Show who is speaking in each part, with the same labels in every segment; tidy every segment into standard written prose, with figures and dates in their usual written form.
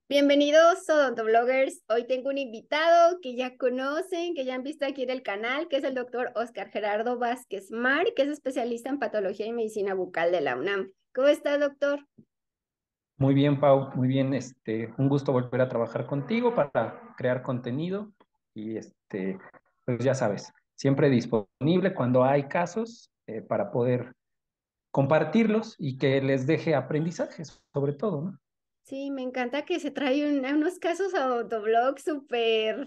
Speaker 1: Bienvenidos odontobloggers. Hoy tengo un invitado que ya conocen, que ya han visto aquí en el canal, que es el doctor Oscar Gerardo Vázquez Mar, que es especialista en patología y medicina bucal de la UNAM. ¿Cómo está, doctor?
Speaker 2: Muy bien, Pau, muy bien. Un gusto volver a trabajar contigo para crear contenido y pues ya sabes, siempre disponible cuando hay casos para poder compartirlos y que les deje aprendizajes, sobre todo, ¿no?
Speaker 1: Sí, me encanta que se trae unos casos a odontoblog súper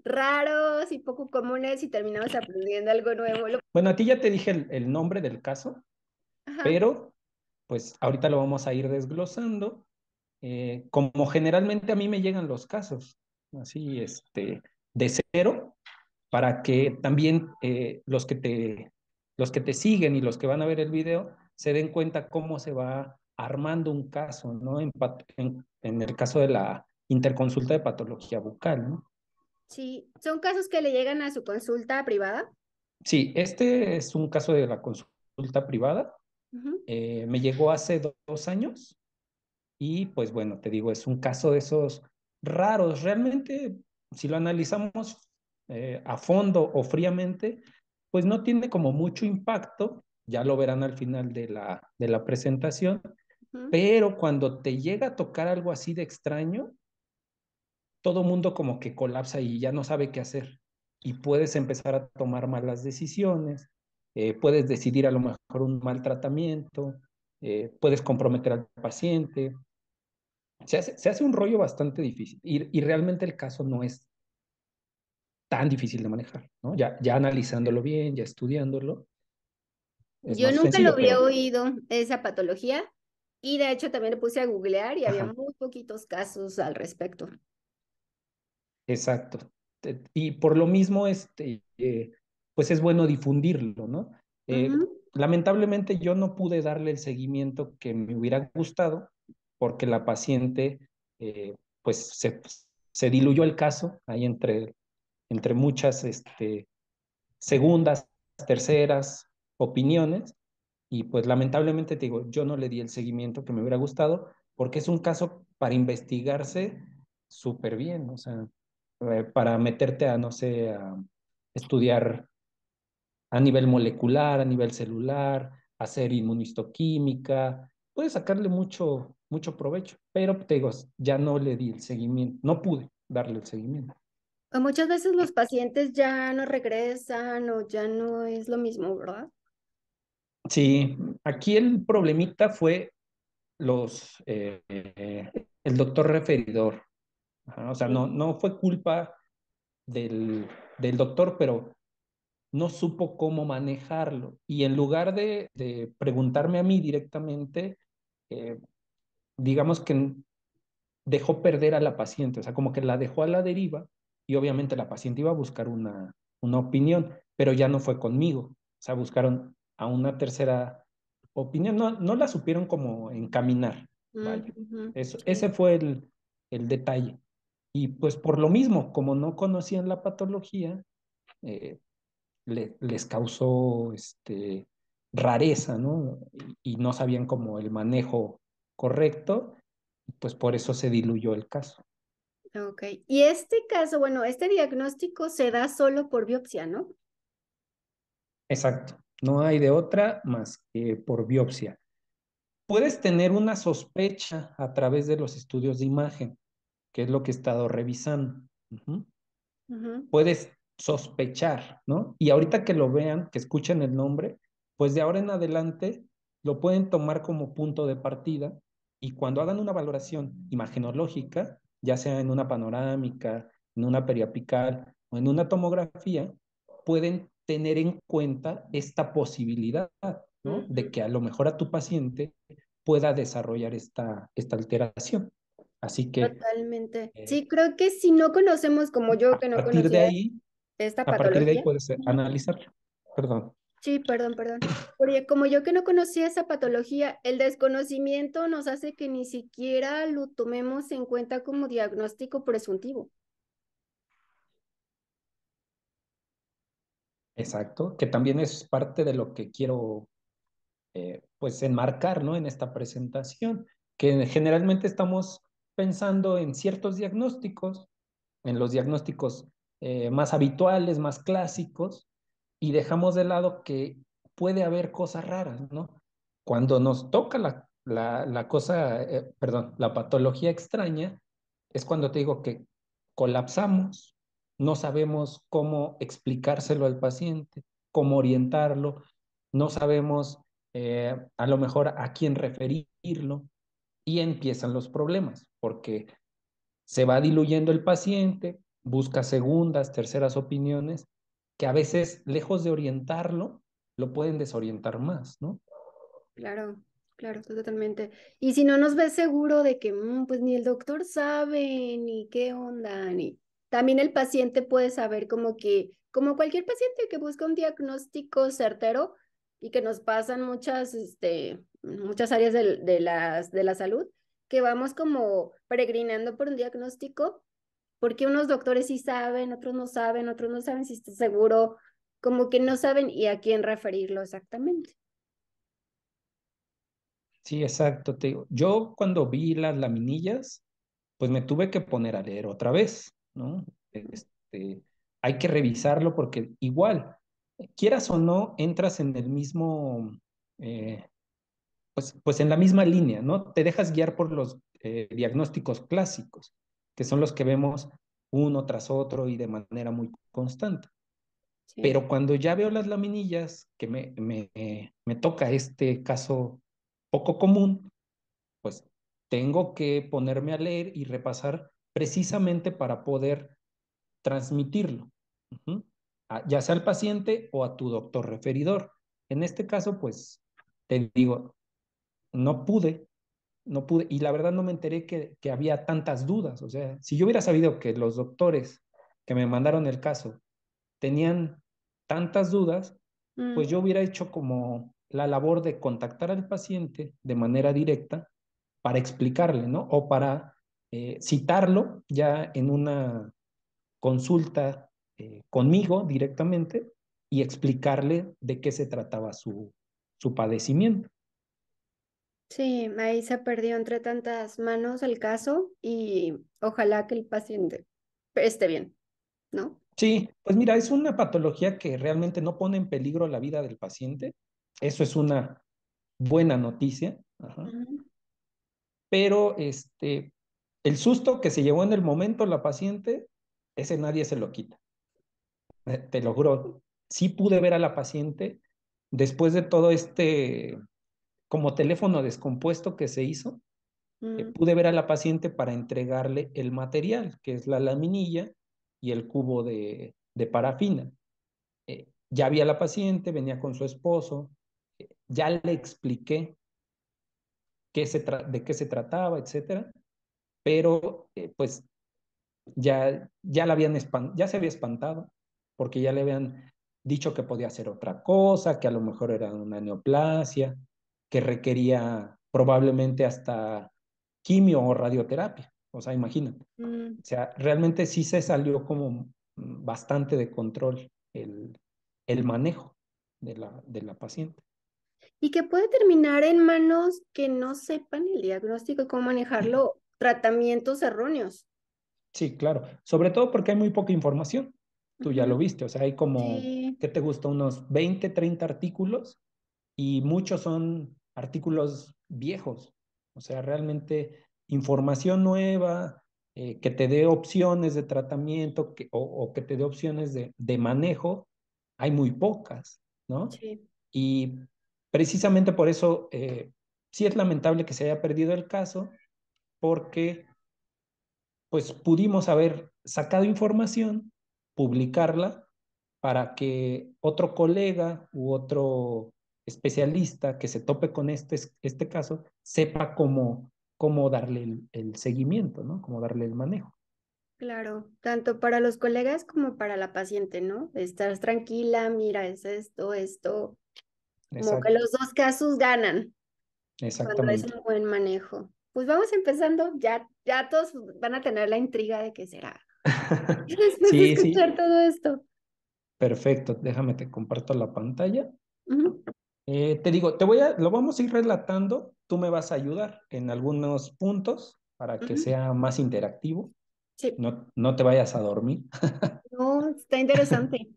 Speaker 1: raros y poco comunes y terminamos aprendiendo algo nuevo.
Speaker 2: Bueno, a ti ya te dije el nombre del caso,
Speaker 1: Ajá,
Speaker 2: pero pues ahorita lo vamos a ir desglosando. Como generalmente a mí me llegan los casos, así, de cero para que también los que te siguen y los que van a ver el video se den cuenta cómo se va armando un caso, ¿no? En el caso de la interconsulta de patología bucal, ¿no?
Speaker 1: sí, son casos que le llegan a su consulta privada.
Speaker 2: Sí, este es un caso de la consulta privada.
Speaker 1: Ujú.
Speaker 2: Me llegó hace 2 años y pues bueno, te digo, es un caso de esos raros. Realmente, si lo analizamos a fondo o fríamente, pues no tiene como mucho impacto, ya lo verán al final de la presentación,
Speaker 1: Ujú.
Speaker 2: pero cuando te llega a tocar algo así de extraño, todo mundo como que colapsa y ya no sabe qué hacer. Y puedes empezar a tomar malas decisiones, puedes decidir a lo mejor un mal tratamiento, puedes comprometer al paciente. Se hace un rollo bastante difícil y realmente el caso no es tan difícil de manejar, ¿no? Ya analizándolo bien, ya estudiándolo, es
Speaker 1: Yo
Speaker 2: más
Speaker 1: nunca lo
Speaker 2: sencillo,
Speaker 1: había
Speaker 2: pero
Speaker 1: oído, esa patología, y de hecho también le puse a googlear y había
Speaker 2: ajá,
Speaker 1: muy poquitos casos al respecto.
Speaker 2: exacto. Y por lo mismo, pues es bueno difundirlo, ¿no? Lamentablemente yo no pude darle el seguimiento que me hubiera gustado porque la paciente, pues se diluyó el caso ahí entre muchas, segundas, terceras opiniones y pues lamentablemente te digo, yo no le di el seguimiento que me hubiera gustado porque es un caso para investigarse súper bien, o sea, para meterte a, no sé, a estudiar a nivel molecular, a nivel celular, hacer inmunistoquímica, puedes sacarle mucho provecho, pero te digo, ya no le di el seguimiento, no pude darle el seguimiento.
Speaker 1: O muchas veces los pacientes ya no regresan o ya no es lo mismo, ¿verdad?
Speaker 2: Sí, aquí el problemita fue el doctor referidor. Ajá, o sea,
Speaker 1: Sí.
Speaker 2: no fue culpa del, del doctor, pero no supo cómo manejarlo. Y en lugar de preguntarme a mí directamente, eh, digamos que dejó perder a la paciente, o sea, como que la dejó a la deriva y obviamente la paciente iba a buscar una opinión, pero ya no fue conmigo, o sea, buscaron a una tercera opinión, no la supieron como encaminar, vaya.
Speaker 1: Ujú,
Speaker 2: Ese
Speaker 1: sí.
Speaker 2: fue el detalle. Y pues por lo mismo, como no conocían la patología, eh, les causó rareza, ¿no? Y no sabían como el manejo correcto, pues por eso se diluyó el caso.
Speaker 1: Ok. Y este caso, bueno, este diagnóstico se da solo por biopsia, ¿no?
Speaker 2: Exacto. No hay de otra más que por biopsia. Puedes tener una sospecha a través de los estudios de imagen, que es lo que he estado revisando. Ujú.
Speaker 1: Ujú.
Speaker 2: Puedes sospechar, ¿no? Y ahorita que lo vean, que escuchen el nombre, pues de ahora en adelante lo pueden tomar como punto de partida y cuando hagan una valoración imagenológica, ya sea en una panorámica, en una periapical o en una tomografía, pueden tener en cuenta esta posibilidad, ¿no? De
Speaker 1: Ujú.
Speaker 2: que a lo mejor a tu paciente pueda desarrollar esta alteración. Así que
Speaker 1: Totalmente.
Speaker 2: eh,
Speaker 1: Sí, creo que si no conocemos, como yo
Speaker 2: a
Speaker 1: que no
Speaker 2: partir de
Speaker 1: conocía
Speaker 2: ahí
Speaker 1: esta
Speaker 2: a partir de ahí
Speaker 1: patología.
Speaker 2: puedes analizarlo. Perdón.
Speaker 1: Sí, perdón, perdón. Porque como yo que no conocía esa patología, el desconocimiento nos hace que ni siquiera lo tomemos en cuenta como diagnóstico presuntivo.
Speaker 2: Exacto, que también es parte de lo que quiero pues enmarcar, ¿no? En esta presentación, que generalmente estamos pensando en ciertos diagnósticos, en los diagnósticos más habituales, más clásicos, y dejamos de lado que puede haber cosas raras, ¿no? Cuando nos toca la cosa, perdón, la patología extraña, es cuando te digo que colapsamos, no sabemos cómo explicárselo al paciente, cómo orientarlo, no sabemos a lo mejor a quién referirlo y empiezan los problemas, porque se va diluyendo el paciente, busca segundas, terceras opiniones, que a veces, lejos de orientarlo, lo pueden desorientar más, ¿no?
Speaker 1: Claro, claro, totalmente. Y si no nos ves seguro de que pues ni el doctor sabe, ni qué onda, ni también el paciente puede saber como que, como cualquier paciente que busca un diagnóstico certero y que nos pasan muchas, muchas áreas de la salud, que vamos como peregrinando por un diagnóstico, porque unos doctores sí saben, otros no saben si está seguro, como que no saben y a quién referirlo exactamente.
Speaker 2: Sí, exacto. Te digo, yo cuando vi las laminillas, pues me tuve que poner a leer otra vez, ¿no? Hay que revisarlo porque igual, quieras o no, entras en el mismo, pues en la misma línea, ¿no? Te dejas guiar por los diagnósticos clásicos, que son los que vemos uno tras otro y de manera muy constante.
Speaker 1: Sí.
Speaker 2: Pero cuando ya veo las laminillas, que me toca este caso poco común, pues tengo que ponerme a leer y repasar precisamente para poder transmitirlo, uh-huh, ya sea al paciente o a tu doctor referidor. En este caso, pues te digo, no pude, no pude, y la verdad no me enteré que había tantas dudas. O sea, si yo hubiera sabido que los doctores que me mandaron el caso tenían tantas dudas, pues
Speaker 1: Mm.
Speaker 2: yo hubiera hecho como la labor de contactar al paciente de manera directa para explicarle, ¿no? O para citarlo ya en una consulta conmigo directamente y explicarle de qué se trataba su padecimiento.
Speaker 1: Sí, ahí se perdió entre tantas manos el caso y ojalá que el paciente esté bien, ¿no?
Speaker 2: Sí, pues mira, es una patología que realmente no pone en peligro la vida del paciente. Eso es una buena noticia. Ajá.
Speaker 1: Ujú.
Speaker 2: Pero el susto que se llevó en el momento la paciente, ese nadie se lo quita. Te lo juro. Sí pude ver a la paciente después de todo como teléfono descompuesto que se hizo.
Speaker 1: Mm.
Speaker 2: Pude ver a la paciente para entregarle el material, que es la laminilla y el cubo de parafina. Ya vi a la paciente, venía con su esposo, ya le expliqué de qué se trataba, etcétera, pero pues ya se había espantado, porque ya le habían dicho que podía hacer otra cosa, que a lo mejor era una neoplasia, que requería probablemente hasta quimio o radioterapia. O sea, imagínate.
Speaker 1: Mm.
Speaker 2: O sea, realmente sí se salió como bastante de control el manejo de la paciente.
Speaker 1: Y que puede terminar en manos que no sepan el diagnóstico y cómo manejarlo, tratamientos erróneos.
Speaker 2: Sí, claro. Sobre todo porque hay muy poca información. Tú ya lo
Speaker 1: Ujú.
Speaker 2: viste. O sea, hay como,
Speaker 1: Sí,
Speaker 2: ¿qué te gusta? Unos 20, 30 artículos y muchos son artículos viejos. O sea, realmente información nueva, que te dé opciones de tratamiento o que te dé opciones de manejo, hay muy pocas, ¿no?
Speaker 1: sí,
Speaker 2: Y precisamente por eso sí es lamentable que se haya perdido el caso, porque pues pudimos haber sacado información, publicarla para que otro colega u otro especialista que se tope con este caso sepa cómo darle el seguimiento, ¿no? Cómo darle el manejo.
Speaker 1: claro. Tanto para los colegas como para la paciente, ¿no? Estar tranquila, mira, es esto, como que
Speaker 2: Exacto,
Speaker 1: los dos casos ganan. Cuando es
Speaker 2: exactamente.
Speaker 1: un buen manejo. Pues vamos empezando, ya todos van a tener la intriga de qué será. Después de
Speaker 2: Sí, sí,
Speaker 1: escuchar todo esto.
Speaker 2: perfecto. Déjame te comparto la pantalla.
Speaker 1: Ujú.
Speaker 2: Te digo, lo vamos a ir relatando, tú me vas a ayudar en algunos puntos para que
Speaker 1: Ujú.
Speaker 2: sea más interactivo.
Speaker 1: Sí.
Speaker 2: No te vayas a dormir.
Speaker 1: No, está interesante.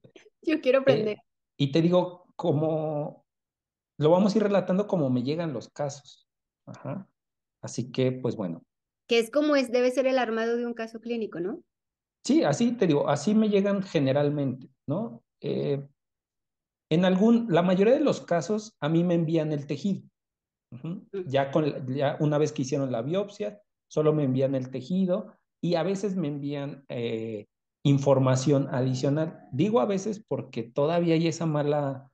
Speaker 1: Yo quiero aprender.
Speaker 2: Y te digo, como lo vamos a ir relatando como me llegan los casos. Ajá. Así que, pues bueno,
Speaker 1: Que es como es, debe ser el armado de un caso clínico, ¿no?
Speaker 2: sí, así te digo, así me llegan generalmente, ¿no? La mayoría de los casos a mí me envían el tejido. Ujú.
Speaker 1: Mm.
Speaker 2: Ya una vez que hicieron la biopsia, solo me envían el tejido y a veces me envían información adicional. Digo a veces porque todavía hay esa mala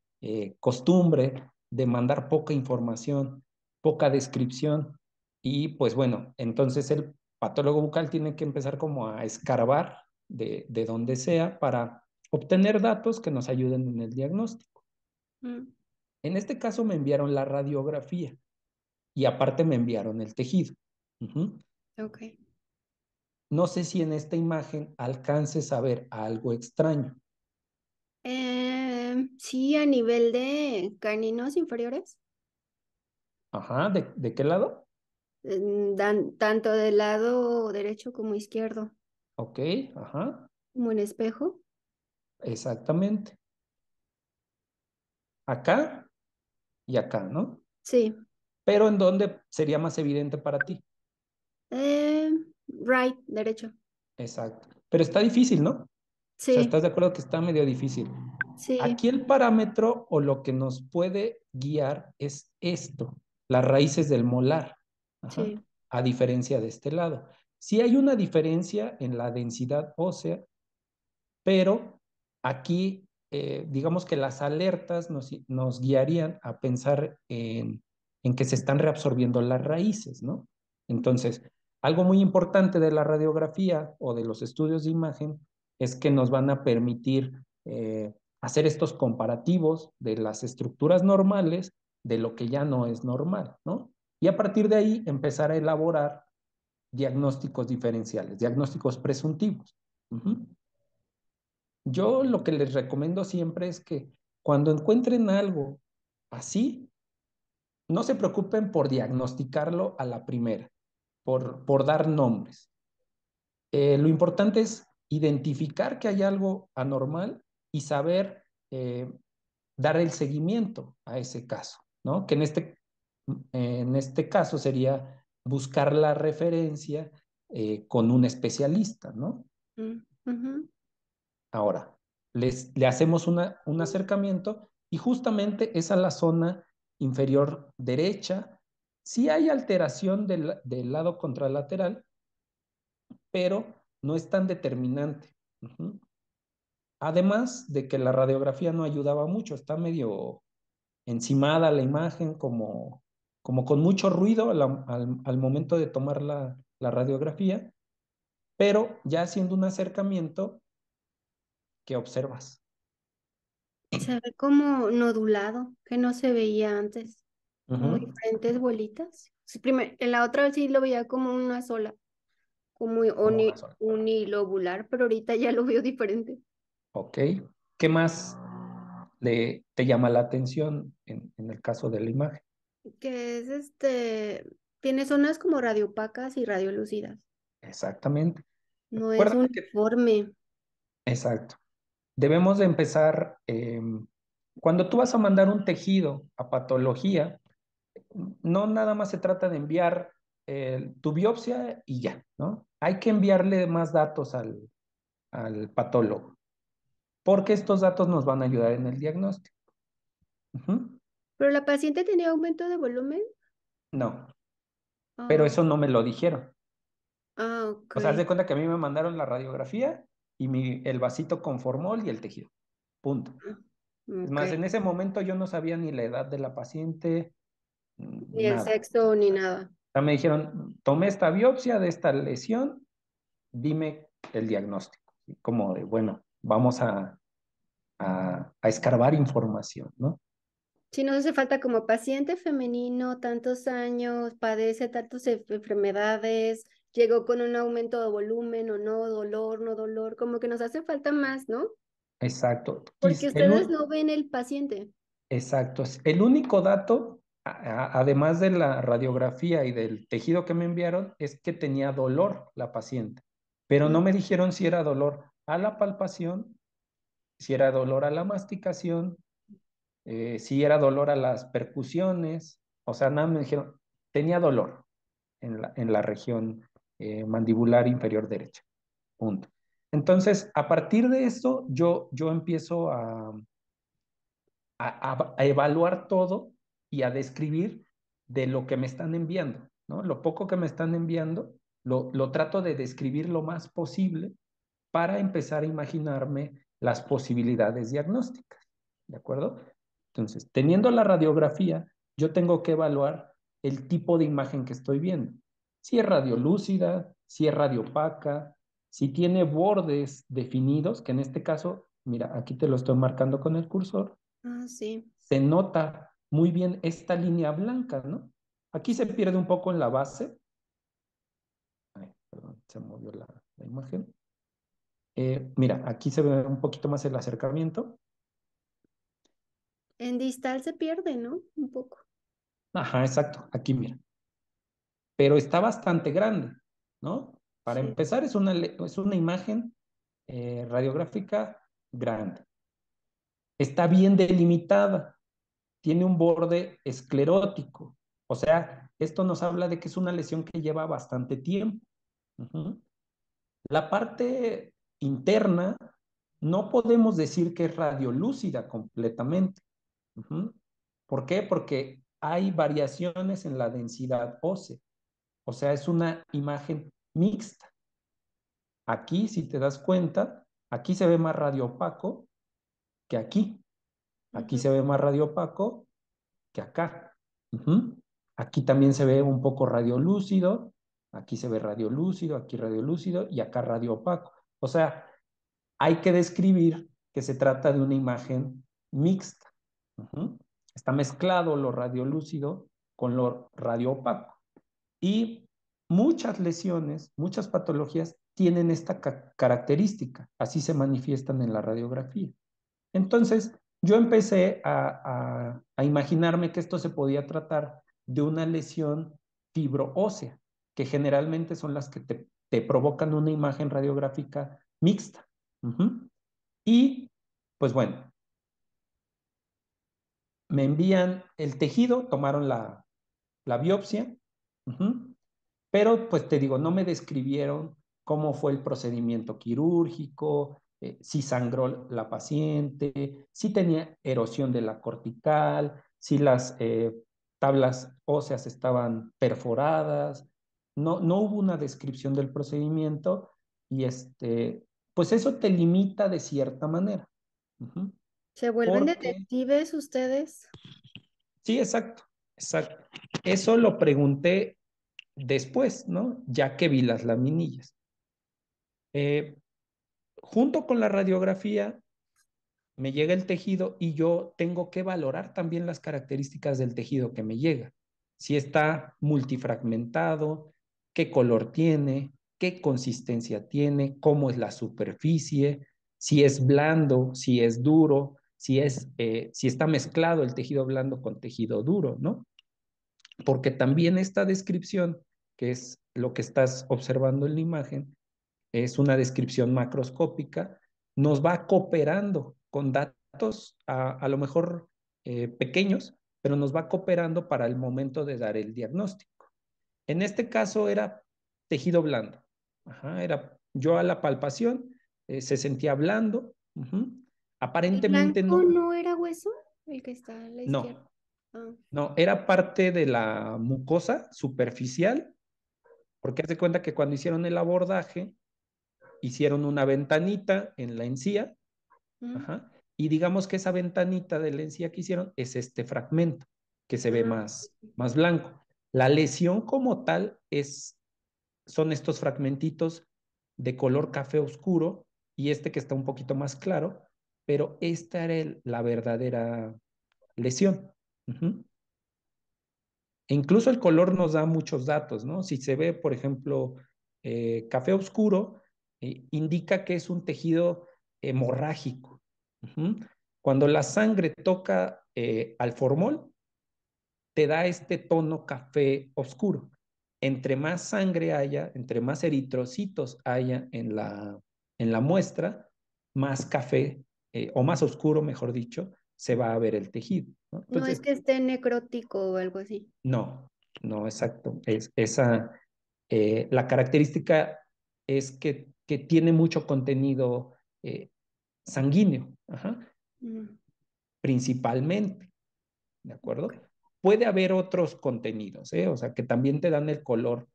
Speaker 2: costumbre de mandar poca información, poca descripción. Y pues bueno, entonces el patólogo bucal tiene que empezar como a escarbar de donde sea para obtener datos que nos ayuden en el diagnóstico.
Speaker 1: Mm.
Speaker 2: En este caso me enviaron la radiografía y aparte me enviaron el tejido. Ujú.
Speaker 1: Ok.
Speaker 2: No sé si en esta imagen alcances a ver algo extraño.
Speaker 1: Sí, a nivel de caninos inferiores,
Speaker 2: Ajá, ¿de qué lado?
Speaker 1: tanto del lado derecho como izquierdo,
Speaker 2: Ok, ajá,
Speaker 1: como en espejo.
Speaker 2: exactamente. Acá y acá, ¿no?
Speaker 1: Sí.
Speaker 2: Pero ¿en dónde sería más evidente para ti?
Speaker 1: Eh, right, derecho.
Speaker 2: Exacto. Pero está difícil, ¿no? O sea,
Speaker 1: Sí,
Speaker 2: ¿estás de acuerdo que está medio difícil?
Speaker 1: sí,
Speaker 2: Aquí el parámetro o lo que nos puede guiar es esto, las raíces del molar, ajá,
Speaker 1: sí.
Speaker 2: a diferencia de este lado. Sí hay una diferencia en la densidad ósea, pero aquí digamos que las alertas nos guiarían a pensar en que se están reabsorbiendo las raíces, ¿no? Entonces, algo muy importante de la radiografía o de los estudios de imagen es que nos van a permitir hacer estos comparativos de las estructuras normales de lo que ya no es normal, ¿no? Y a partir de ahí empezar a elaborar diagnósticos diferenciales, diagnósticos presuntivos. Uh-huh. Yo lo que les recomiendo siempre es que cuando encuentren algo así, no se preocupen por diagnosticarlo a la primera, por dar nombres. Lo importante es identificar que hay algo anormal y saber dar el seguimiento a ese caso, ¿no? Que en este caso sería buscar la referencia con un especialista, ¿no?
Speaker 1: Mm, ujú.
Speaker 2: Ahora, le hacemos un acercamiento y justamente es a la zona inferior derecha. Sí hay alteración del lado contralateral, pero no es tan determinante. Ujú. Además de que la radiografía no ayudaba mucho, está medio encimada la imagen, como con mucho ruido al momento de tomar la radiografía, pero ya haciendo un acercamiento, ¿qué observas?
Speaker 1: Se ve como nodulado, que no se veía antes, como
Speaker 2: Ujú.
Speaker 1: diferentes bolitas. Sí, en la otra vez sí lo veía como una sola, como
Speaker 2: Como una sola.
Speaker 1: unilobular, pero ahorita ya lo veo diferente.
Speaker 2: Ok. ¿Qué más te llama la atención en el caso de la imagen?
Speaker 1: Que es tiene zonas como radiopacas y radiolúcidas.
Speaker 2: Exactamente.
Speaker 1: No es
Speaker 2: Acuérdate que,
Speaker 1: uniforme.
Speaker 2: exacto. Debemos de empezar, cuando tú vas a mandar un tejido a patología, no nada más se trata de enviar tu biopsia y ya, ¿no? Hay que enviarle más datos al patólogo, porque estos datos nos van a ayudar en el diagnóstico. Ujú.
Speaker 1: Pero la paciente tenía aumento de volumen.
Speaker 2: No, pero
Speaker 1: Ah,
Speaker 2: eso no me lo dijeron.
Speaker 1: ok.
Speaker 2: O sea, haz de cuenta que a mí me mandaron la radiografía y el vasito con formol y el tejido. Punto. Es
Speaker 1: Ok.
Speaker 2: más, en ese momento yo no sabía ni la edad de la paciente,
Speaker 1: Ni el
Speaker 2: nada.
Speaker 1: sexo ni nada.
Speaker 2: O sea, me dijeron, tomé esta biopsia de esta lesión, dime el diagnóstico. Y como de, bueno, vamos a escarbar información, ¿no?
Speaker 1: Si nos hace falta como paciente femenino, tantos años, padece tantas enfermedades, llegó con un aumento de volumen o no, dolor, no dolor, como que nos hace falta más, ¿no?
Speaker 2: Exacto.
Speaker 1: Porque ustedes no ven el paciente.
Speaker 2: Exacto. El único dato además de la radiografía y del tejido que me enviaron, es que tenía dolor la paciente, pero no me dijeron si era dolor a la palpación, si era dolor a la masticación, si era dolor a las percusiones, o sea, nada me dijeron, tenía dolor en la región mandibular inferior derecha, punto. Entonces, a partir de esto, yo empiezo a evaluar todo y a describir de lo que me están enviando, ¿no? Lo poco que me están enviando, lo trato de describir lo más posible para empezar a imaginarme las posibilidades diagnósticas, ¿de acuerdo? Entonces, teniendo la radiografía, yo tengo que evaluar el tipo de imagen que estoy viendo. Si es radiolúcida, si es radiopaca, si tiene bordes definidos, que en este caso, mira, aquí te lo estoy marcando con el cursor,
Speaker 1: Ah, sí.
Speaker 2: se nota muy bien esta línea blanca, ¿no? Aquí se pierde un poco en la base. Ay, perdón, se movió la imagen. Mira, aquí se ve un poquito más el acercamiento.
Speaker 1: En distal se pierde, ¿no? Un poco.
Speaker 2: Ajá, exacto, aquí mira. Pero está bastante grande, ¿no? Para
Speaker 1: Sí.
Speaker 2: empezar, es una imagen radiográfica grande. Está bien delimitada, tiene un borde esclerótico. O sea, esto nos habla de que es una lesión que lleva bastante tiempo. Uh-huh. La parte interna no podemos decir que es radiolúcida completamente. Uh-huh. ¿Por qué? Porque hay variaciones en la densidad ósea. O sea, es una imagen mixta. Aquí, si te das cuenta, aquí se ve más radiopaco que aquí. Aquí
Speaker 1: Ujú.
Speaker 2: se ve más radiopaco que acá. Uh-huh. Aquí también se ve un poco radiolúcido. Aquí se ve radiolúcido, aquí radiolúcido y acá radiopaco. O sea, hay que describir que se trata de una imagen mixta. Uh-huh. Está mezclado lo radiolúcido con lo radioopaco. Y muchas lesiones, muchas patologías tienen esta característica, así se manifiestan en la radiografía. Entonces, yo empecé a imaginarme que esto se podía tratar de una lesión fibroósea, que generalmente son las que te provocan una imagen radiográfica mixta. Uh-huh. Y, pues bueno, me envían el tejido, tomaron la biopsia, uh-huh. Pero pues te digo, no me describieron cómo fue el procedimiento quirúrgico, si sangró la paciente, si tenía erosión de la cortical, si las tablas óseas estaban perforadas. No, no hubo una descripción del procedimiento y pues eso te limita de cierta manera. Uh-huh.
Speaker 1: ¿Se vuelven
Speaker 2: Porque,
Speaker 1: detectives ustedes?
Speaker 2: sí, exacto, exacto. Eso lo pregunté después, ¿no? Ya que vi las laminillas. Eh, Junto con la radiografía, me llega el tejido y yo tengo que valorar también las características del tejido que me llega. Si está multifragmentado, qué color tiene, qué consistencia tiene, cómo es la superficie, si es blando, si es duro, si está mezclado el tejido blando con tejido duro, ¿no? Porque también esta descripción, que es lo que estás observando en la imagen, es una descripción macroscópica, nos va cooperando con datos a lo mejor pequeños, pero nos va cooperando para el momento de dar el diagnóstico. En este caso era tejido blando. Ajá, yo a la palpación se sentía blando. Uh-huh.
Speaker 1: ¿El
Speaker 2: Aparentemente
Speaker 1: blanco
Speaker 2: no,
Speaker 1: no era hueso? El que está a la izquierda.
Speaker 2: no,
Speaker 1: Ah.
Speaker 2: no, era parte de la mucosa superficial, porque haz de cuenta que cuando hicieron el abordaje, hicieron una ventanita en la encía,
Speaker 1: Mm.
Speaker 2: ajá, y digamos que esa ventanita de la encía que hicieron es este fragmento que se ve
Speaker 1: Ah.
Speaker 2: más blanco. La lesión como tal son estos fragmentitos de color café oscuro y este que está un poquito más claro, pero esta era la verdadera lesión. Uh-huh. E incluso el color nos da muchos datos, ¿no? Si se ve, por ejemplo, café oscuro, indica que es un tejido hemorrágico. Uh-huh. Cuando la sangre toca al formol, te da este tono café oscuro. Entre más sangre haya, entre más eritrocitos haya en la muestra, más café, o más oscuro, mejor dicho, se va a ver el tejido, ¿no?
Speaker 1: No es
Speaker 2: Entonces,
Speaker 1: que esté necrótico o algo así.
Speaker 2: no, no, exacto. La característica es que tiene mucho contenido sanguíneo, ajá,
Speaker 1: Mm,
Speaker 2: principalmente, ¿de
Speaker 1: ok.
Speaker 2: acuerdo? Puede haber otros contenidos, ¿eh? O sea, que también te dan el color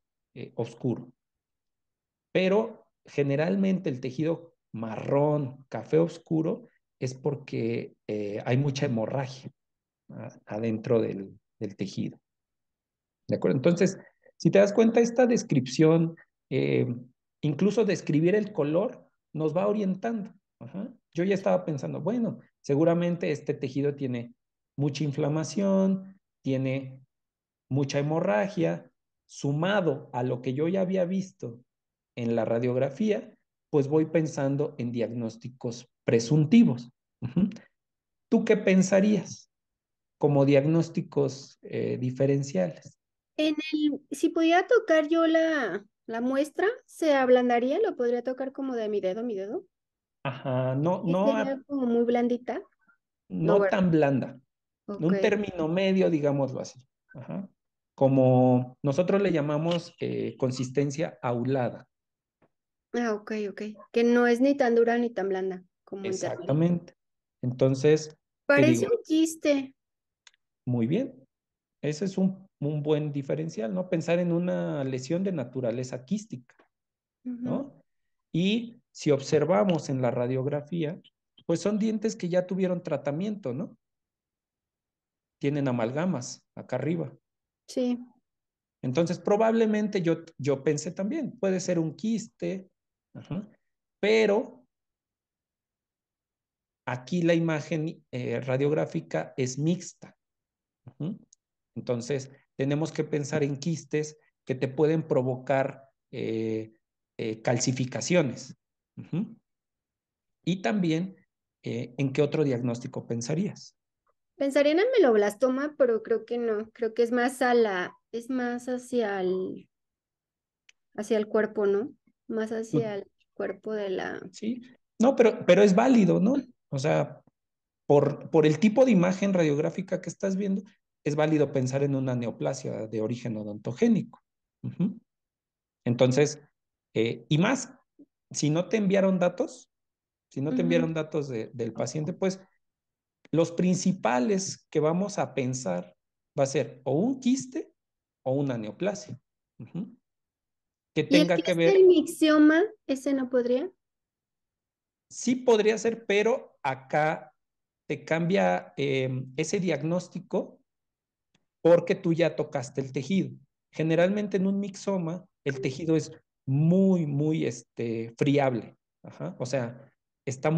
Speaker 2: oscuro, pero generalmente el tejido marrón, café oscuro, es porque hay mucha hemorragia adentro del tejido. ¿De acuerdo? Entonces, si te das cuenta, esta descripción, eh, incluso describir el color, nos va orientando. Ajá. Yo ya estaba pensando, bueno, seguramente este tejido tiene mucha inflamación, tiene mucha hemorragia, sumado a lo que yo ya había visto en la radiografía, pues voy pensando en diagnósticos presuntivos. Ujú. ¿Tú qué pensarías como diagnósticos diferenciales?
Speaker 1: Si pudiera tocar yo la muestra, ¿se ablandaría? ¿Lo podría tocar como de mi dedo, mi dedo?
Speaker 2: Ajá, no,
Speaker 1: ¿Y
Speaker 2: no,
Speaker 1: sería como muy blandita? No,
Speaker 2: no
Speaker 1: ¿verdad?
Speaker 2: tan blanda,
Speaker 1: Ok.
Speaker 2: un término medio, digámoslo así. Ajá. Como nosotros le llamamos consistencia aulada.
Speaker 1: Ah, ok, ok. Que no es ni tan dura ni tan blanda, como intermedio.
Speaker 2: Exactamente. Entonces, te
Speaker 1: Parece
Speaker 2: digo,
Speaker 1: un quiste.
Speaker 2: muy bien, ese es un buen diferencial, ¿no? Pensar en una lesión de naturaleza quística,
Speaker 1: Ujú.
Speaker 2: ¿no? Y si observamos en la radiografía, pues son dientes que ya tuvieron tratamiento, ¿no? Tienen amalgamas acá arriba.
Speaker 1: Sí.
Speaker 2: Entonces, probablemente yo pensé también, puede ser un quiste, ajá, pero aquí la imagen radiográfica es mixta. Ujú. Entonces, tenemos que pensar en quistes que te pueden provocar calcificaciones. Ujú. Y también, ¿en qué otro diagnóstico pensarías?
Speaker 1: Pensaría en el meloblastoma, pero creo que no. Creo que es más es más hacia el cuerpo, ¿no? Más hacia
Speaker 2: Tú-
Speaker 1: el cuerpo de la.
Speaker 2: Sí, no, pero es válido, ¿no? O sea, por el tipo de imagen radiográfica que estás viendo, es válido pensar en una neoplasia de origen odontogénico. Ujú. Entonces, y más, si no te enviaron datos, si no te
Speaker 1: Ujú.
Speaker 2: enviaron datos del paciente, pues los principales que vamos a pensar va a ser o un quiste o una neoplasia. Ujú. Que
Speaker 1: ¿Y el
Speaker 2: tenga
Speaker 1: que
Speaker 2: que
Speaker 1: es el
Speaker 2: ver,
Speaker 1: mixioma? ¿Ese no podría?
Speaker 2: sí podría ser, pero acá te cambia ese diagnóstico porque tú ya tocaste el tejido. Generalmente en un mixoma el tejido es muy friable. Ajá. O sea, está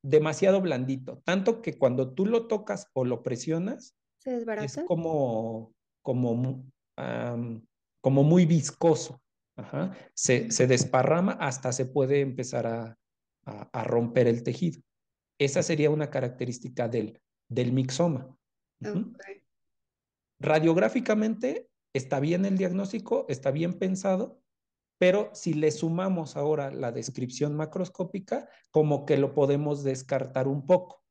Speaker 2: demasiado blandito. Tanto que cuando tú lo tocas o lo presionas,
Speaker 1: ¿Se
Speaker 2: es
Speaker 1: desbarata?
Speaker 2: como, um, como muy viscoso. Ajá. Se desparrama hasta se puede empezar a romper el tejido. Esa sería una característica del mixoma. Uh-huh.
Speaker 1: Ok.
Speaker 2: Radiográficamente está bien el diagnóstico, está bien pensado, pero si le sumamos ahora la descripción macroscópica, como que lo podemos descartar un poco.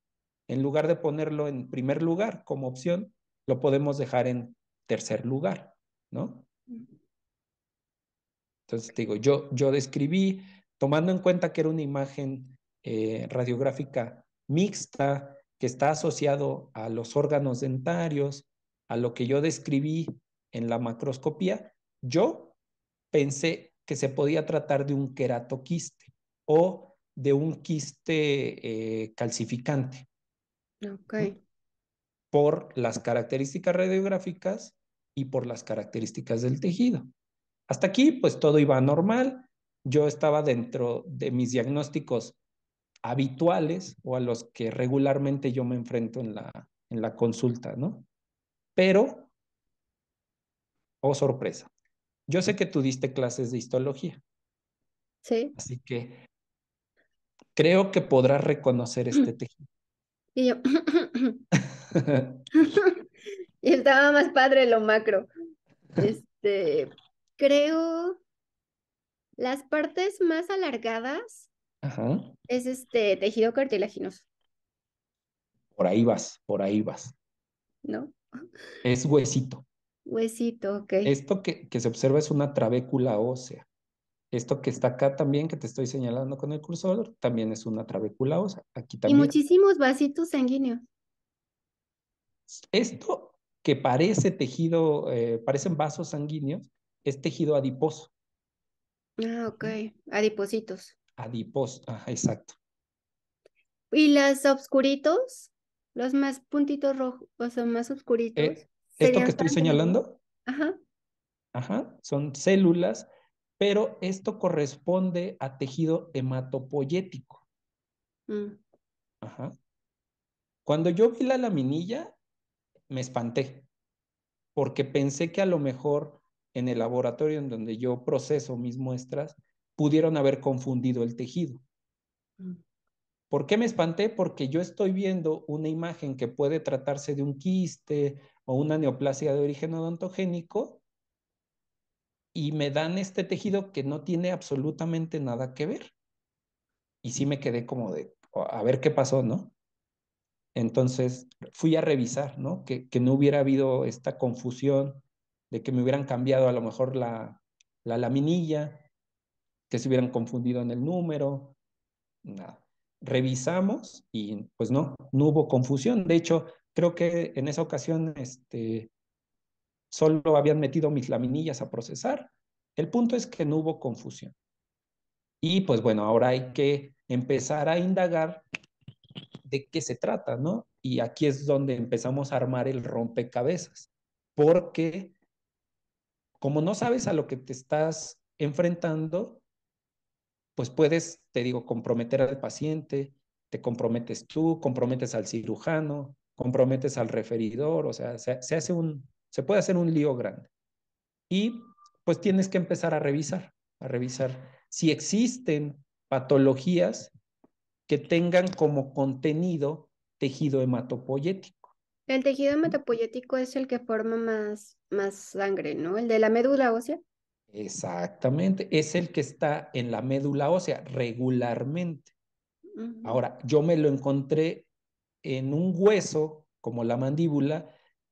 Speaker 2: En lugar de ponerlo en primer lugar como opción, lo podemos dejar en tercer lugar, ¿no? Entonces, te digo, yo describí, tomando en cuenta que era una imagen radiográfica mixta, que está asociado a los órganos dentarios, a lo que yo describí en la macroscopía, yo pensé que se podía tratar de un queratoquiste o de un quiste calcificante.
Speaker 1: Ok.
Speaker 2: ¿Mm? Por las características radiográficas y por las características del tejido. Hasta aquí, pues todo iba normal. Yo estaba dentro de mis diagnósticos habituales o a los que regularmente yo me enfrento en la consulta, ¿no? Pero, oh sorpresa, yo sé que tú diste clases de histología,
Speaker 1: Sí.
Speaker 2: así que creo que podrás reconocer este tejido.
Speaker 1: Y yo. Y estaba más padre lo macro. Este, creo las partes más alargadas
Speaker 2: Ajá,
Speaker 1: es tejido cartilaginoso,
Speaker 2: por ahí vas, por ahí vas.
Speaker 1: ¿no?
Speaker 2: Es huesito.
Speaker 1: Huesito, ok.
Speaker 2: Esto que se observa es una trabécula ósea. Esto que está acá también, que te estoy señalando con el cursor, también es una trabécula ósea. Aquí
Speaker 1: Y
Speaker 2: también.
Speaker 1: muchísimos vasitos sanguíneos.
Speaker 2: Esto que parece tejido, parecen vasos sanguíneos, es tejido adiposo.
Speaker 1: Ah, ok. Adipocitos.
Speaker 2: Adiposo, ajá, exacto.
Speaker 1: Y los obscuritos, los más puntitos rojos, o sea, más oscuritos,
Speaker 2: Esto que
Speaker 1: serían
Speaker 2: estoy
Speaker 1: sangre, ¿no?
Speaker 2: señalando,
Speaker 1: Ajá.
Speaker 2: ajá, son células, pero esto corresponde a tejido hematopoyético.
Speaker 1: Mm.
Speaker 2: Ajá. Cuando yo vi la laminilla, me espanté, porque pensé que a lo mejor en el laboratorio en donde yo proceso mis muestras, pudieron haber confundido el tejido.
Speaker 1: Mm.
Speaker 2: ¿Por qué me espanté? Porque yo estoy viendo una imagen que puede tratarse de un quiste o una neoplasia de origen odontogénico y me dan este tejido que no tiene absolutamente nada que ver. Y sí me quedé como de, a ver qué pasó, ¿no? Entonces fui a revisar, ¿no? Que no hubiera habido esta confusión de que me hubieran cambiado a lo mejor la laminilla, que se hubieran confundido en el número, nada. Revisamos y pues no hubo confusión. De hecho, creo que en esa ocasión solo habían metido mis laminillas a procesar. El punto es que no hubo confusión. Y pues bueno, ahora hay que empezar a indagar de qué se trata, ¿no? Y aquí es donde empezamos a armar el rompecabezas, porque como no sabes a lo que te estás enfrentando, pues puedes, te digo, comprometer al paciente, te comprometes tú, comprometes al cirujano, comprometes al referidor, o sea, se puede hacer un lío grande. Y pues tienes que empezar a revisar si existen patologías que tengan como contenido tejido hematopoyético.
Speaker 1: El tejido hematopoyético es el que forma más sangre, ¿no? El de la médula ósea.
Speaker 2: Exactamente, es el que está en la médula ósea regularmente.
Speaker 1: Ujú.
Speaker 2: Ahora, yo me lo encontré en un hueso como la mandíbula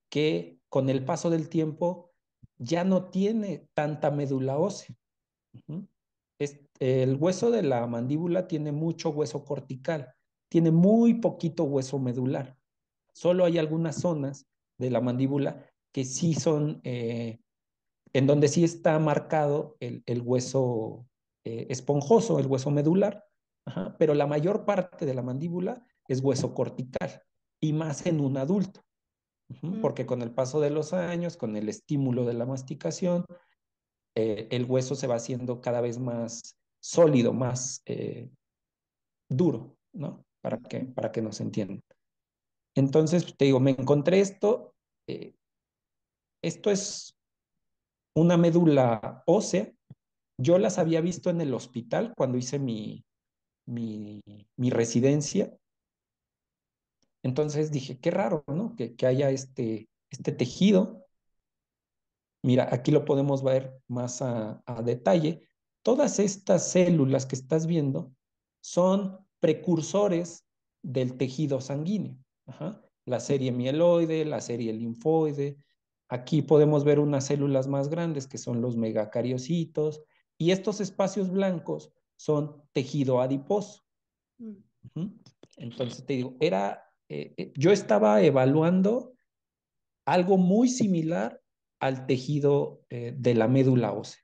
Speaker 2: que con el paso del tiempo ya no tiene tanta médula ósea. Uh-huh. El hueso de la mandíbula tiene mucho hueso cortical, tiene muy poquito hueso medular. Solo hay algunas zonas de la mandíbula que sí son, en donde sí está marcado el hueso esponjoso, el hueso medular, ajá, pero la mayor parte de la mandíbula es hueso cortical y más en un adulto, porque
Speaker 1: Ujú.
Speaker 2: con el paso de los años, con el estímulo de la masticación, el hueso se va haciendo cada vez más sólido, más duro, ¿no? Para que nos entiendan. Entonces, te digo, me encontré esto, esto es una médula ósea. Yo las había visto en el hospital cuando hice mi, mi residencia. Entonces dije, qué raro, ¿no? Que haya este tejido. Mira, aquí lo podemos ver más a detalle. Todas estas células que estás viendo son precursores del tejido sanguíneo. Ajá. La serie mieloide, la serie linfoide. Aquí podemos ver unas células más grandes que son los megacariocitos. Y estos espacios blancos son tejido adiposo.
Speaker 1: Mm.
Speaker 2: Ujú. Entonces te digo, yo estaba evaluando algo muy similar al tejido de la médula ósea.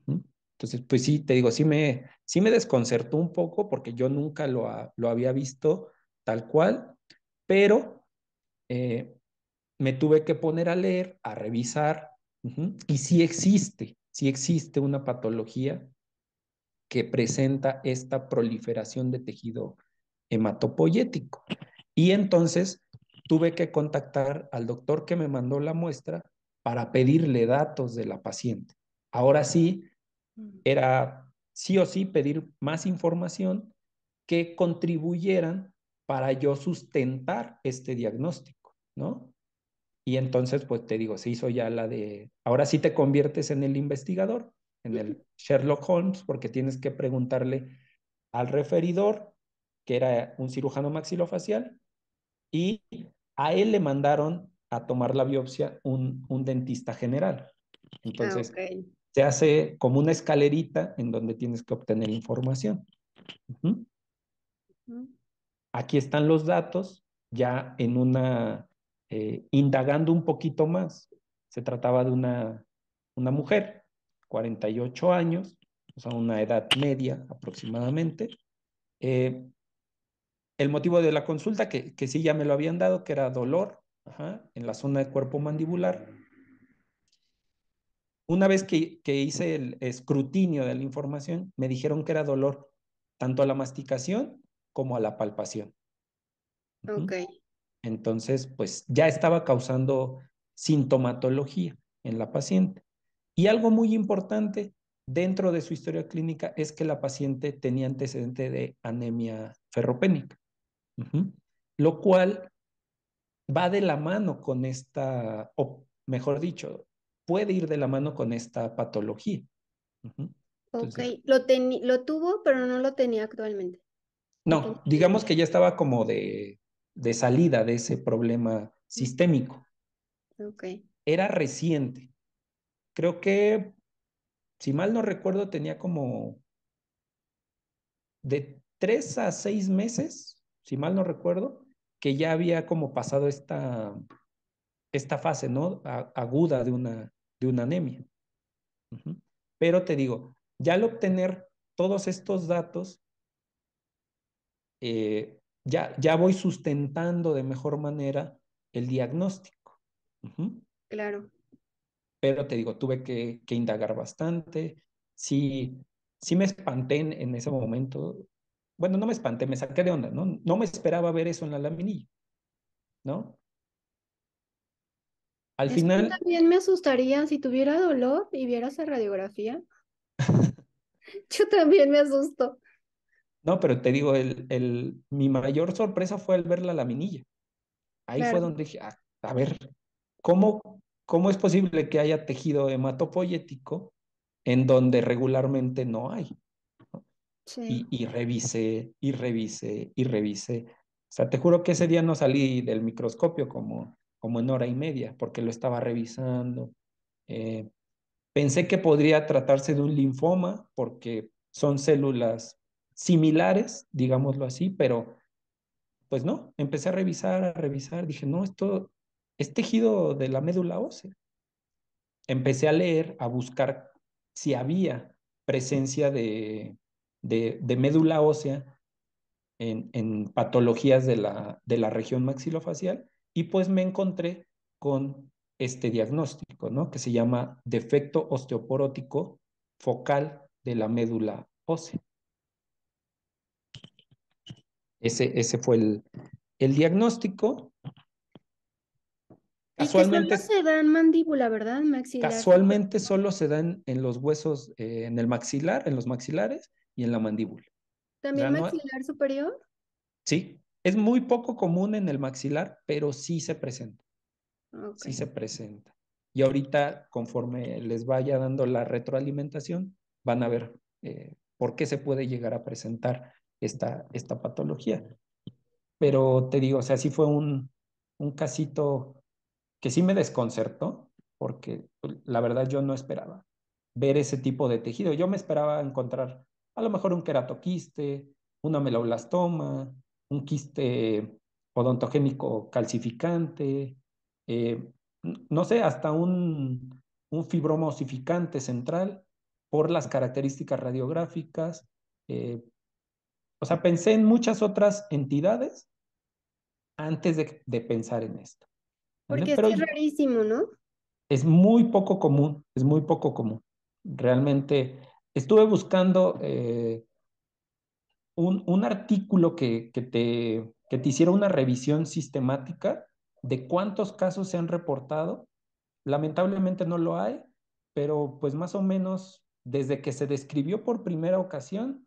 Speaker 2: Ujú. Entonces, pues sí, te digo, sí me desconcertó un poco porque yo nunca lo había visto tal cual, pero eh, me tuve que poner a leer, a revisar, y sí existe una patología que presenta esta proliferación de tejido hematopoyético. Y entonces tuve que contactar al doctor que me mandó la muestra para pedirle datos de la paciente. Ahora sí,
Speaker 1: Mm.
Speaker 2: era sí o sí pedir más información que contribuyeran para yo sustentar este diagnóstico, ¿no? Y entonces, pues te digo, se hizo ya la de, ahora sí te conviertes en el investigador, en el Sherlock Holmes, porque tienes que preguntarle al referidor, que era un cirujano maxilofacial, y a él le mandaron a tomar la biopsia un dentista general.
Speaker 1: Ah,
Speaker 2: Entonces,
Speaker 1: ok.
Speaker 2: se hace como una escalerita en donde tienes que obtener información. Uh-huh.
Speaker 1: Ujú.
Speaker 2: Aquí están los datos, ya en una, indagando un poquito más. Se trataba de una mujer, 48 años, o sea, una edad media aproximadamente. Eh, el motivo de la consulta, que sí ya me lo habían dado, que era dolor, ajá, en la zona de cuerpo mandibular. Una vez que hice el escrutinio de la información, me dijeron que era dolor tanto a la masticación como a la palpación.
Speaker 1: Ok,
Speaker 2: Uh-huh. Entonces, pues ya estaba causando sintomatología en la paciente. Y algo muy importante dentro de su historia clínica es que la paciente tenía antecedente de anemia ferropénica, uh-huh, lo cual va de la mano con esta, o mejor dicho, puede ir de la mano con esta patología. Uh-huh.
Speaker 1: ok.
Speaker 2: Entonces,
Speaker 1: Lo tuvo, pero no lo tenía actualmente. Lo tenía
Speaker 2: no, digamos que ya estaba como de salida de ese problema
Speaker 1: antes.
Speaker 2: sistémico.
Speaker 1: Ok,
Speaker 2: Era reciente. Creo que, si mal no recuerdo, tenía como de 3 a 6 meses, si mal no recuerdo, que ya había como pasado esta fase, ¿no? Aguda de una anemia. Uh-huh. Pero te digo, ya al obtener todos estos datos, ya voy sustentando de mejor manera el diagnóstico. Uh-huh.
Speaker 1: claro.
Speaker 2: Pero te digo, tuve que indagar bastante. Sí, sí me espanté en ese momento. Bueno, no me espanté, me saqué de onda, ¿no? No me esperaba ver eso en la laminilla, ¿no? Al
Speaker 1: Eso a mí
Speaker 2: final,
Speaker 1: también me asustaría si tuviera dolor y viera esa radiografía. Yo también me asusto.
Speaker 2: no, pero te digo, mi mayor sorpresa fue al ver la laminilla. Ahí fue
Speaker 1: Claro,
Speaker 2: donde dije, a ver, ¿cómo, ¿cómo es posible que haya tejido hematopoyético en donde regularmente no hay?
Speaker 1: sí.
Speaker 2: Y revisé, y revisé, y revisé. O sea, te juro que ese día no salí del microscopio como en hora y media, porque lo estaba revisando. Eh, Pensé que podría tratarse de un linfoma, porque son células similares, digámoslo así, pero pues no, empecé a revisar, dije, no, esto es tejido de la médula ósea. Empecé a leer, a buscar si había presencia de médula ósea en patologías de la región maxilofacial, y pues me encontré con este diagnóstico, ¿no? Que se llama defecto osteoporótico focal de la médula ósea. Ese fue el diagnóstico.
Speaker 1: Y que solo
Speaker 2: Casualmente,
Speaker 1: se da en mandíbula, ¿verdad? Maxilar
Speaker 2: casualmente
Speaker 1: superior.
Speaker 2: solo se dan en los huesos, en el maxilar, en los maxilares y en la mandíbula. O
Speaker 1: ¿También
Speaker 2: sea, no,
Speaker 1: maxilar superior?
Speaker 2: sí, es muy poco común en el maxilar, pero sí se presenta.
Speaker 1: Ok.
Speaker 2: Sí se presenta. Y ahorita, conforme les vaya dando la retroalimentación, van a ver por qué se puede llegar a presentar esta patología. Pero te digo, o sea, sí fue un casito que sí me desconcertó, porque pues, la verdad yo no esperaba ver ese tipo de tejido. Yo me esperaba encontrar a lo mejor un queratoquiste, una meloblastoma, un quiste odontogénico calcificante, eh, no sé, hasta un fibroma osificante central por las características radiográficas. eh, o sea, pensé en muchas otras entidades antes de pensar en esto, ¿vale?
Speaker 1: Porque
Speaker 2: Pero
Speaker 1: sí es rarísimo, ¿no?
Speaker 2: es muy poco común, es muy poco común. Realmente estuve buscando un artículo que te hiciera una revisión sistemática de cuántos casos se han reportado. Lamentablemente no lo hay, pero pues más o menos desde que se describió por primera ocasión,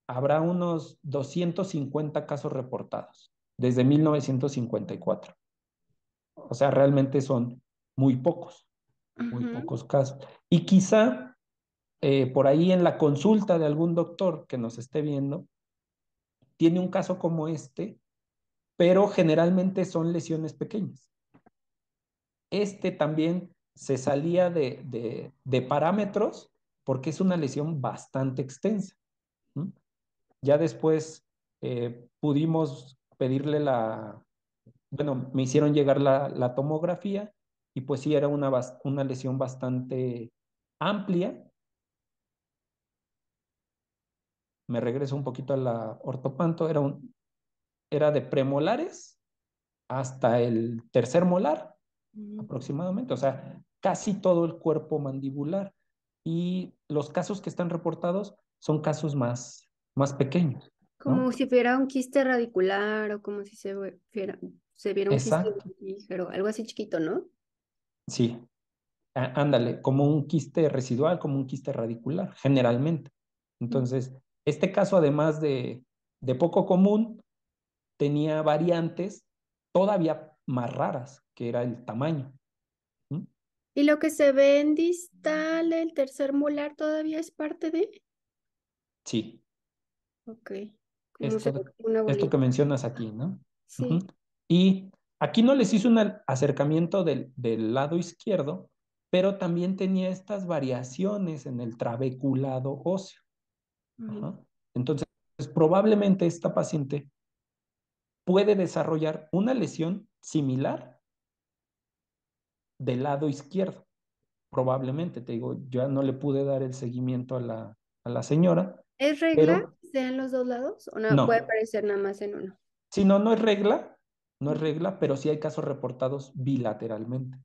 Speaker 2: habrá unos 250 casos reportados, desde 1954. O sea, realmente son muy muy
Speaker 1: Ujú.
Speaker 2: pocos casos. Y quizá por ahí en la consulta de algún doctor que nos esté viendo, tiene un caso como este, pero generalmente son lesiones pequeñas. Este también se salía de parámetros porque es una lesión bastante extensa. ¿Mm? Ya después pudimos pedirle bueno, me hicieron llegar la tomografía y pues sí era una lesión bastante amplia. Me regreso un poquito a la ortopanto, era de premolares hasta el tercer molar
Speaker 1: Mm.
Speaker 2: aproximadamente, o sea, casi todo el cuerpo mandibular. Y los casos que están reportados son casos más pequeños,
Speaker 1: Como
Speaker 2: ¿no?
Speaker 1: si fuera un quiste radicular o como si se viera un quiste
Speaker 2: Exacto,
Speaker 1: pero algo así chiquito, ¿no?
Speaker 2: sí. Ándale, como un quiste residual, como un quiste radicular, generalmente.
Speaker 1: Mm.
Speaker 2: Entonces, este caso, además de poco común, tenía variantes todavía más raras, que era el tamaño. ¿Mm?
Speaker 1: Y lo que se ve en distal, el tercer molar, todavía es parte de.
Speaker 2: Sí,
Speaker 1: Ok, como se ve
Speaker 2: esto,
Speaker 1: como una
Speaker 2: esto que
Speaker 1: bolita.
Speaker 2: mencionas aquí, ¿no? Ujú.
Speaker 1: Sí.
Speaker 2: Y aquí no les hice un acercamiento del lado izquierdo, pero también tenía estas variaciones en el trabeculado óseo.
Speaker 1: Mm.
Speaker 2: Ajá. Entonces, probablemente esta paciente puede desarrollar una lesión similar del lado izquierdo. Probablemente, te digo, ya no le pude dar el seguimiento a la señora,
Speaker 1: ¿Es regla
Speaker 2: pero
Speaker 1: que sea en los dos lados o no puede
Speaker 2: no.
Speaker 1: aparecer nada más en uno?
Speaker 2: Si no, no es regla, no es
Speaker 1: Mm.
Speaker 2: regla, pero sí hay casos reportados bilateralmente.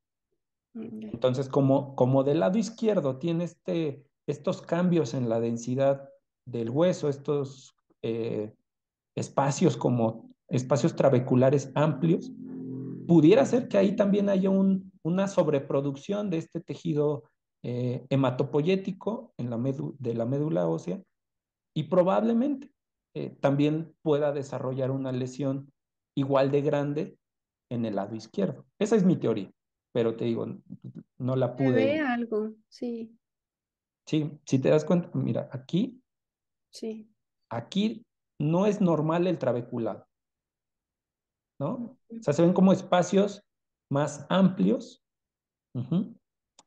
Speaker 1: Ya.
Speaker 2: Entonces, como del lado izquierdo tiene estos cambios en la densidad del hueso, estos espacios como espacios trabeculares amplios, pudiera ser que ahí también haya una sobreproducción de este tejido hematopoyético de la médula ósea y probablemente también pueda desarrollar una lesión igual de grande en el lado izquierdo. Esa es mi teoría, pero te digo, no la
Speaker 1: Se ve
Speaker 2: pude.
Speaker 1: algo, sí,
Speaker 2: Sí, si te das cuenta, mira,
Speaker 1: sí.
Speaker 2: aquí no es normal el trabeculado, ¿no? O
Speaker 1: Ujú.
Speaker 2: sea, se ven como espacios más amplios. Ujú.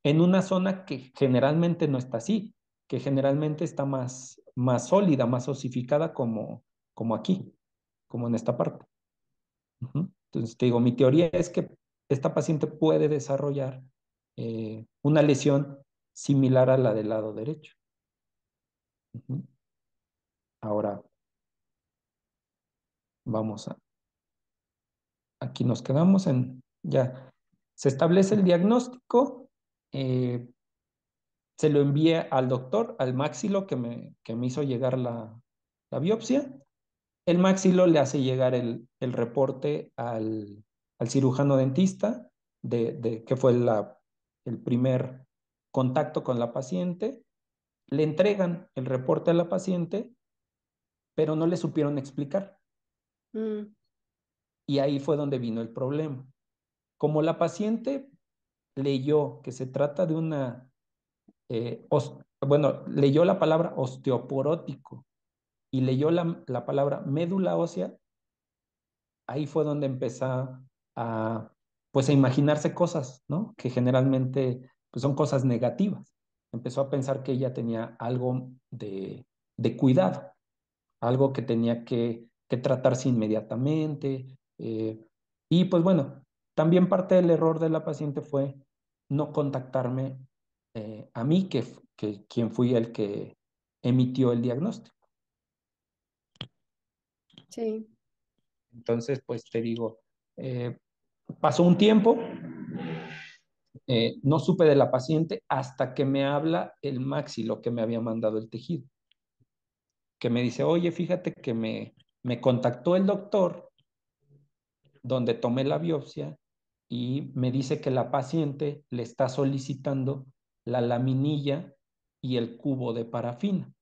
Speaker 2: En una zona que generalmente no está así, que generalmente está más sólida, más osificada como aquí, como en esta parte. Ujú. Entonces, te digo, mi teoría es que esta paciente puede desarrollar una lesión similar a la del lado derecho. Ujú. Ahora, vamos aquí nos quedamos ya, se establece el diagnóstico, eh, se lo envía al doctor, al máxilo que me hizo llegar la biopsia. El máxilo le hace llegar el reporte al cirujano dentista que fue el primer contacto con la paciente. Le entregan el reporte a la paciente, pero no le supieron explicar.
Speaker 1: Mm.
Speaker 2: Y ahí fue donde vino el problema. Como la paciente leyó que se trata de bueno, leyó la palabra osteoporótico y leyó la palabra médula ósea, ahí fue donde empezó a, pues, a imaginarse cosas, ¿no? Que generalmente pues, son cosas negativas. Empezó a pensar que ella tenía algo de cuidado, algo que tenía que tratarse inmediatamente. Y pues bueno, también parte del error de la paciente fue no contactarme a mí, que quien fui el que emitió el diagnóstico.
Speaker 1: Sí.
Speaker 2: Entonces, pues te digo, pasó un tiempo, no supe de la paciente hasta que me habla el maxilo que me había mandado el tejido, que me dice, oye, fíjate que me contactó el doctor donde tomé la biopsia y me dice que la paciente le está solicitando la laminilla y el cubo de parafina.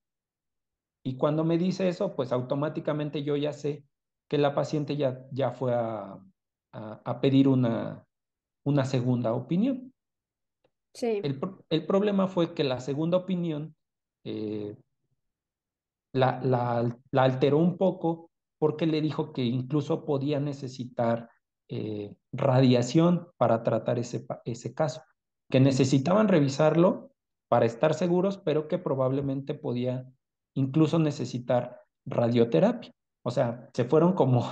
Speaker 2: Y cuando me dice eso, pues automáticamente yo ya sé que la paciente ya fue a pedir una segunda opinión.
Speaker 1: Sí,
Speaker 2: El problema fue que la segunda opinión eh, la alteró un poco porque le dijo que incluso podía necesitar radiación para tratar ese caso, que necesitaban revisarlo para estar seguros, pero que probablemente podía incluso necesitar radioterapia. O sea, se fueron como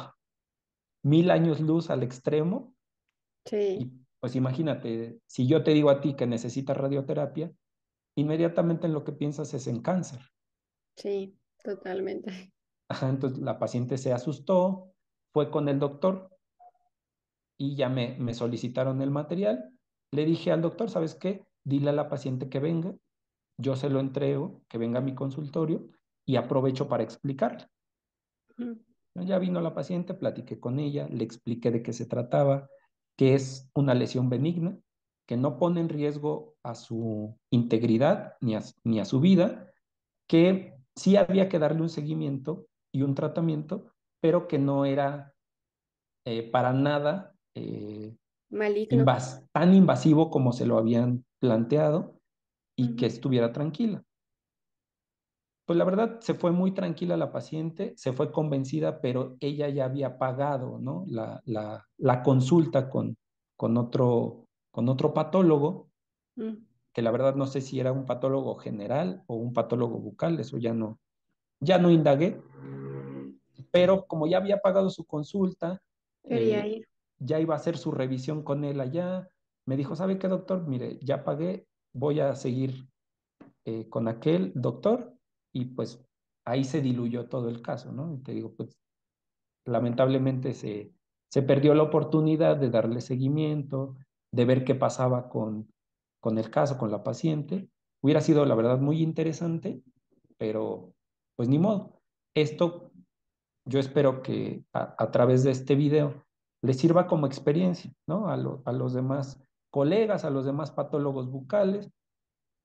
Speaker 2: 1000 años luz al extremo
Speaker 1: sí,
Speaker 2: y pues imagínate, si yo te digo a ti que necesitas radioterapia, inmediatamente en lo que piensas es en cáncer.
Speaker 1: sí, totalmente.
Speaker 2: Ajá, entonces la paciente se asustó, fue con el doctor y ya me solicitaron el material. Le dije al doctor, ¿sabes qué? Dile a la paciente que venga, yo se lo entrego, que venga a mi consultorio y aprovecho para explicarle.
Speaker 1: Ujú,
Speaker 2: Ya vino la paciente, platiqué con ella, le expliqué de qué se trataba, que es una lesión benigna, que no pone en riesgo a su integridad ni a su vida, que sí había que darle un seguimiento y un tratamiento, pero que no era para nada
Speaker 1: maligno.
Speaker 2: tan invasivo como se lo habían planteado y que
Speaker 1: Ujú,
Speaker 2: estuviera tranquila. Pues la verdad se fue muy tranquila la paciente, se fue convencida, pero ella ya había pagado, ¿no? La consulta con otro patólogo,
Speaker 1: mm,
Speaker 2: que la verdad no sé si era un patólogo general o un patólogo bucal, eso ya no indagué, pero como ya había pagado su consulta,
Speaker 1: quería
Speaker 2: eh,
Speaker 1: ir.
Speaker 2: ya iba a hacer su revisión con él allá, me dijo, ¿sabe qué, doctor? Mire, ya pagué, voy a seguir con aquel doctor y pues ahí se diluyó todo el caso, ¿no? Y te digo, pues lamentablemente se perdió la oportunidad de darle seguimiento, de ver qué pasaba con el caso, con la paciente. Hubiera sido, la verdad, muy interesante, pero pues ni modo. Esto yo espero que a través de este video les sirva como experiencia, ¿no? A los demás colegas, a los demás patólogos bucales,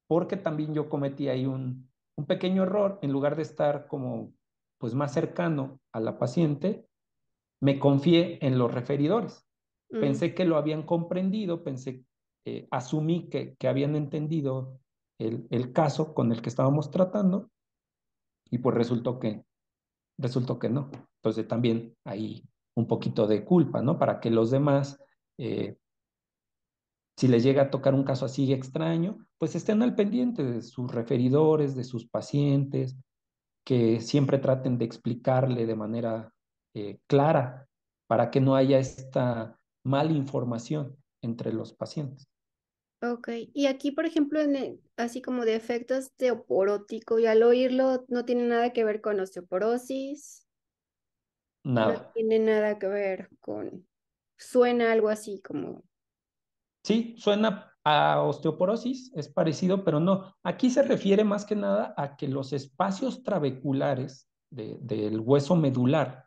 Speaker 2: porque también yo cometí ahí un pequeño error, en lugar de estar como pues más cercano a la paciente, me confié en los referidores.
Speaker 1: Mm,
Speaker 2: Pensé que lo habían comprendido, asumí que habían entendido el caso con el que estábamos tratando y pues resultó que no. Entonces también hay un poquito de culpa, ¿no? Para que los demás, eh, si les llega a tocar un caso así extraño, pues estén al pendiente de sus referidores, de sus pacientes, que siempre traten de explicarle de manera clara para que no haya esta mala información entre los pacientes.
Speaker 1: ok, y aquí, por ejemplo, así como de efecto osteoporótico, y al oírlo no tiene nada que ver con osteoporosis, no
Speaker 2: Nada.
Speaker 1: tiene nada que ver con, suena algo así como,
Speaker 2: Sí, suena a osteoporosis, es parecido, pero no. Aquí se refiere más que nada a que los espacios trabeculares del hueso medular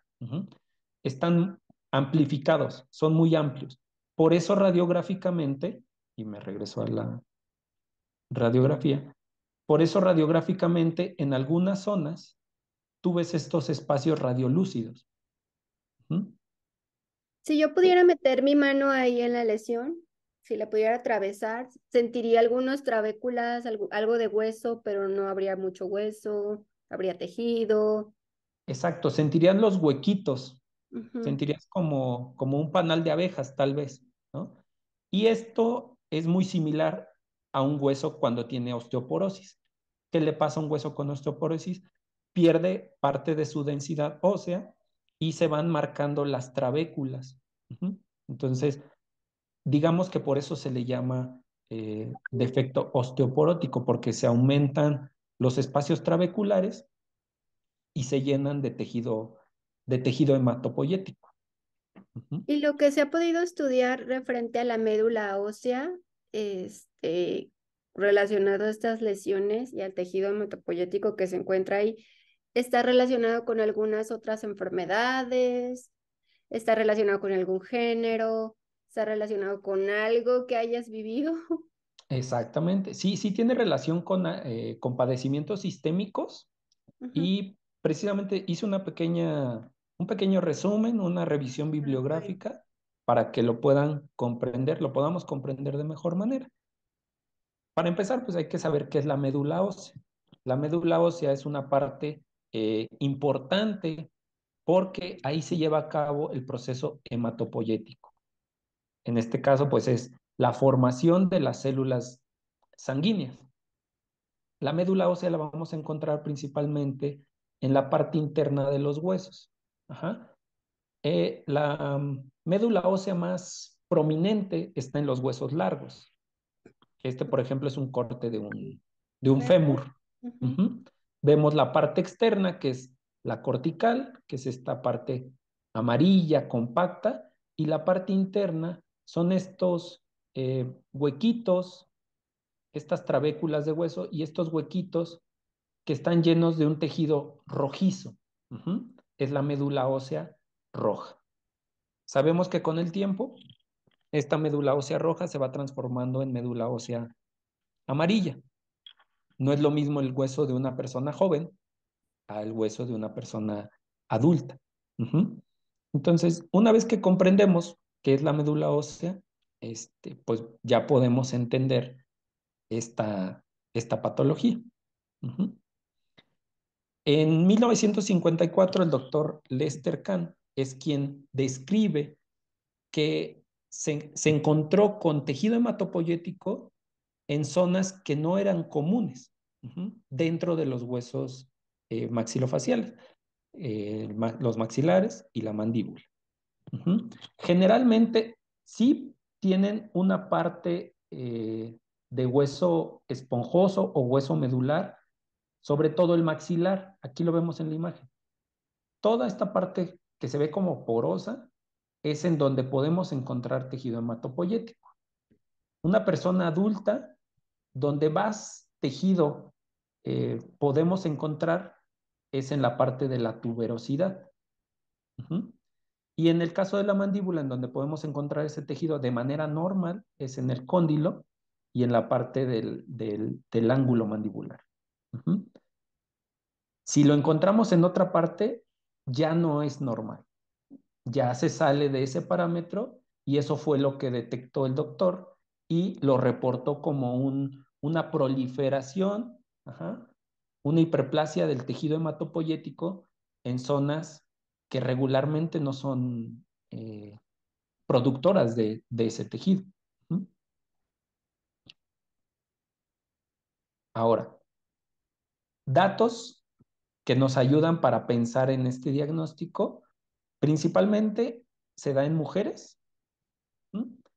Speaker 2: están amplificados, son muy amplios. Por eso radiográficamente, y me regreso a la radiografía, por eso radiográficamente en algunas zonas tú ves estos espacios radiolúcidos. ¿Mm?
Speaker 1: si yo pudiera meter mi mano ahí en la lesión, si la pudiera atravesar, sentiría algunos trabéculas, algo de hueso, pero no habría mucho hueso, habría tejido.
Speaker 2: Exacto, sentirías los huequitos,
Speaker 1: Ujú,
Speaker 2: sentirías como un panal de abejas, tal vez, ¿no? Y esto es muy similar a un hueso cuando tiene osteoporosis. ¿Qué le pasa a un hueso con osteoporosis? Pierde parte de su densidad ósea y se van marcando las trabéculas. Ujú. Entonces, digamos que por eso se le llama defecto osteoporótico, porque se aumentan los espacios trabeculares y se llenan de tejido hematopoyético. Ujú.
Speaker 1: y lo que se ha podido estudiar referente a la médula ósea, este, relacionado a estas lesiones y al tejido hematopoyético que se encuentra ahí, está relacionado con algunas otras enfermedades, está relacionado con algún género, está relacionado con algo que hayas vivido.
Speaker 2: Exactamente. Sí, sí tiene relación con padecimientos sistémicos
Speaker 1: Ujú,
Speaker 2: y precisamente hice un pequeño resumen, una revisión
Speaker 1: ok.
Speaker 2: bibliográfica para que lo puedan comprender, lo podamos comprender de mejor manera. Para empezar, pues hay que saber qué es la médula ósea. La médula ósea es una parte importante porque ahí se lleva a cabo el proceso hematopoyético. En este caso, pues es la formación de las células sanguíneas. La médula ósea la vamos a encontrar principalmente en la parte interna de los huesos. Ajá. La médula ósea más prominente está en los huesos largos. Este, por ejemplo, es un corte de un fémur. Vemos la parte externa, que es la cortical, que es esta parte amarilla, compacta, y la parte interna son estos huequitos, estas trabéculas de hueso y estos huequitos que están llenos de un tejido rojizo. Es la médula ósea roja. Sabemos que con el tiempo, esta médula ósea roja se va transformando en médula ósea amarilla. No es lo mismo el hueso de una persona joven al hueso de una persona adulta. Entonces, una vez que comprendemos qué es la médula ósea, pues ya podemos entender esta patología. En 1954, el doctor Lester Kahn es quien describe que se encontró con tejido hematopoyético en zonas que no eran comunes dentro de los huesos maxilofaciales, los maxilares y la mandíbula. Generalmente sí tienen una parte de hueso esponjoso o hueso medular, sobre todo el maxilar. Aquí lo vemos en la imagen. Toda esta parte que se ve como porosa es en donde podemos encontrar tejido hematopoyético. Una persona adulta, donde más tejido podemos encontrar es en la parte de la tuberosidad. Y en el caso de la mandíbula, en donde podemos encontrar ese tejido de manera normal, es en el cóndilo y en la parte del ángulo mandibular. Si lo encontramos en otra parte, ya no es normal. Ya se sale de ese parámetro y eso fue lo que detectó el doctor y lo reportó como una proliferación, una hiperplasia del tejido hematopoyético en zonas que regularmente no son productoras de ese tejido. Ahora, datos que nos ayudan para pensar en este diagnóstico, principalmente se da en mujeres,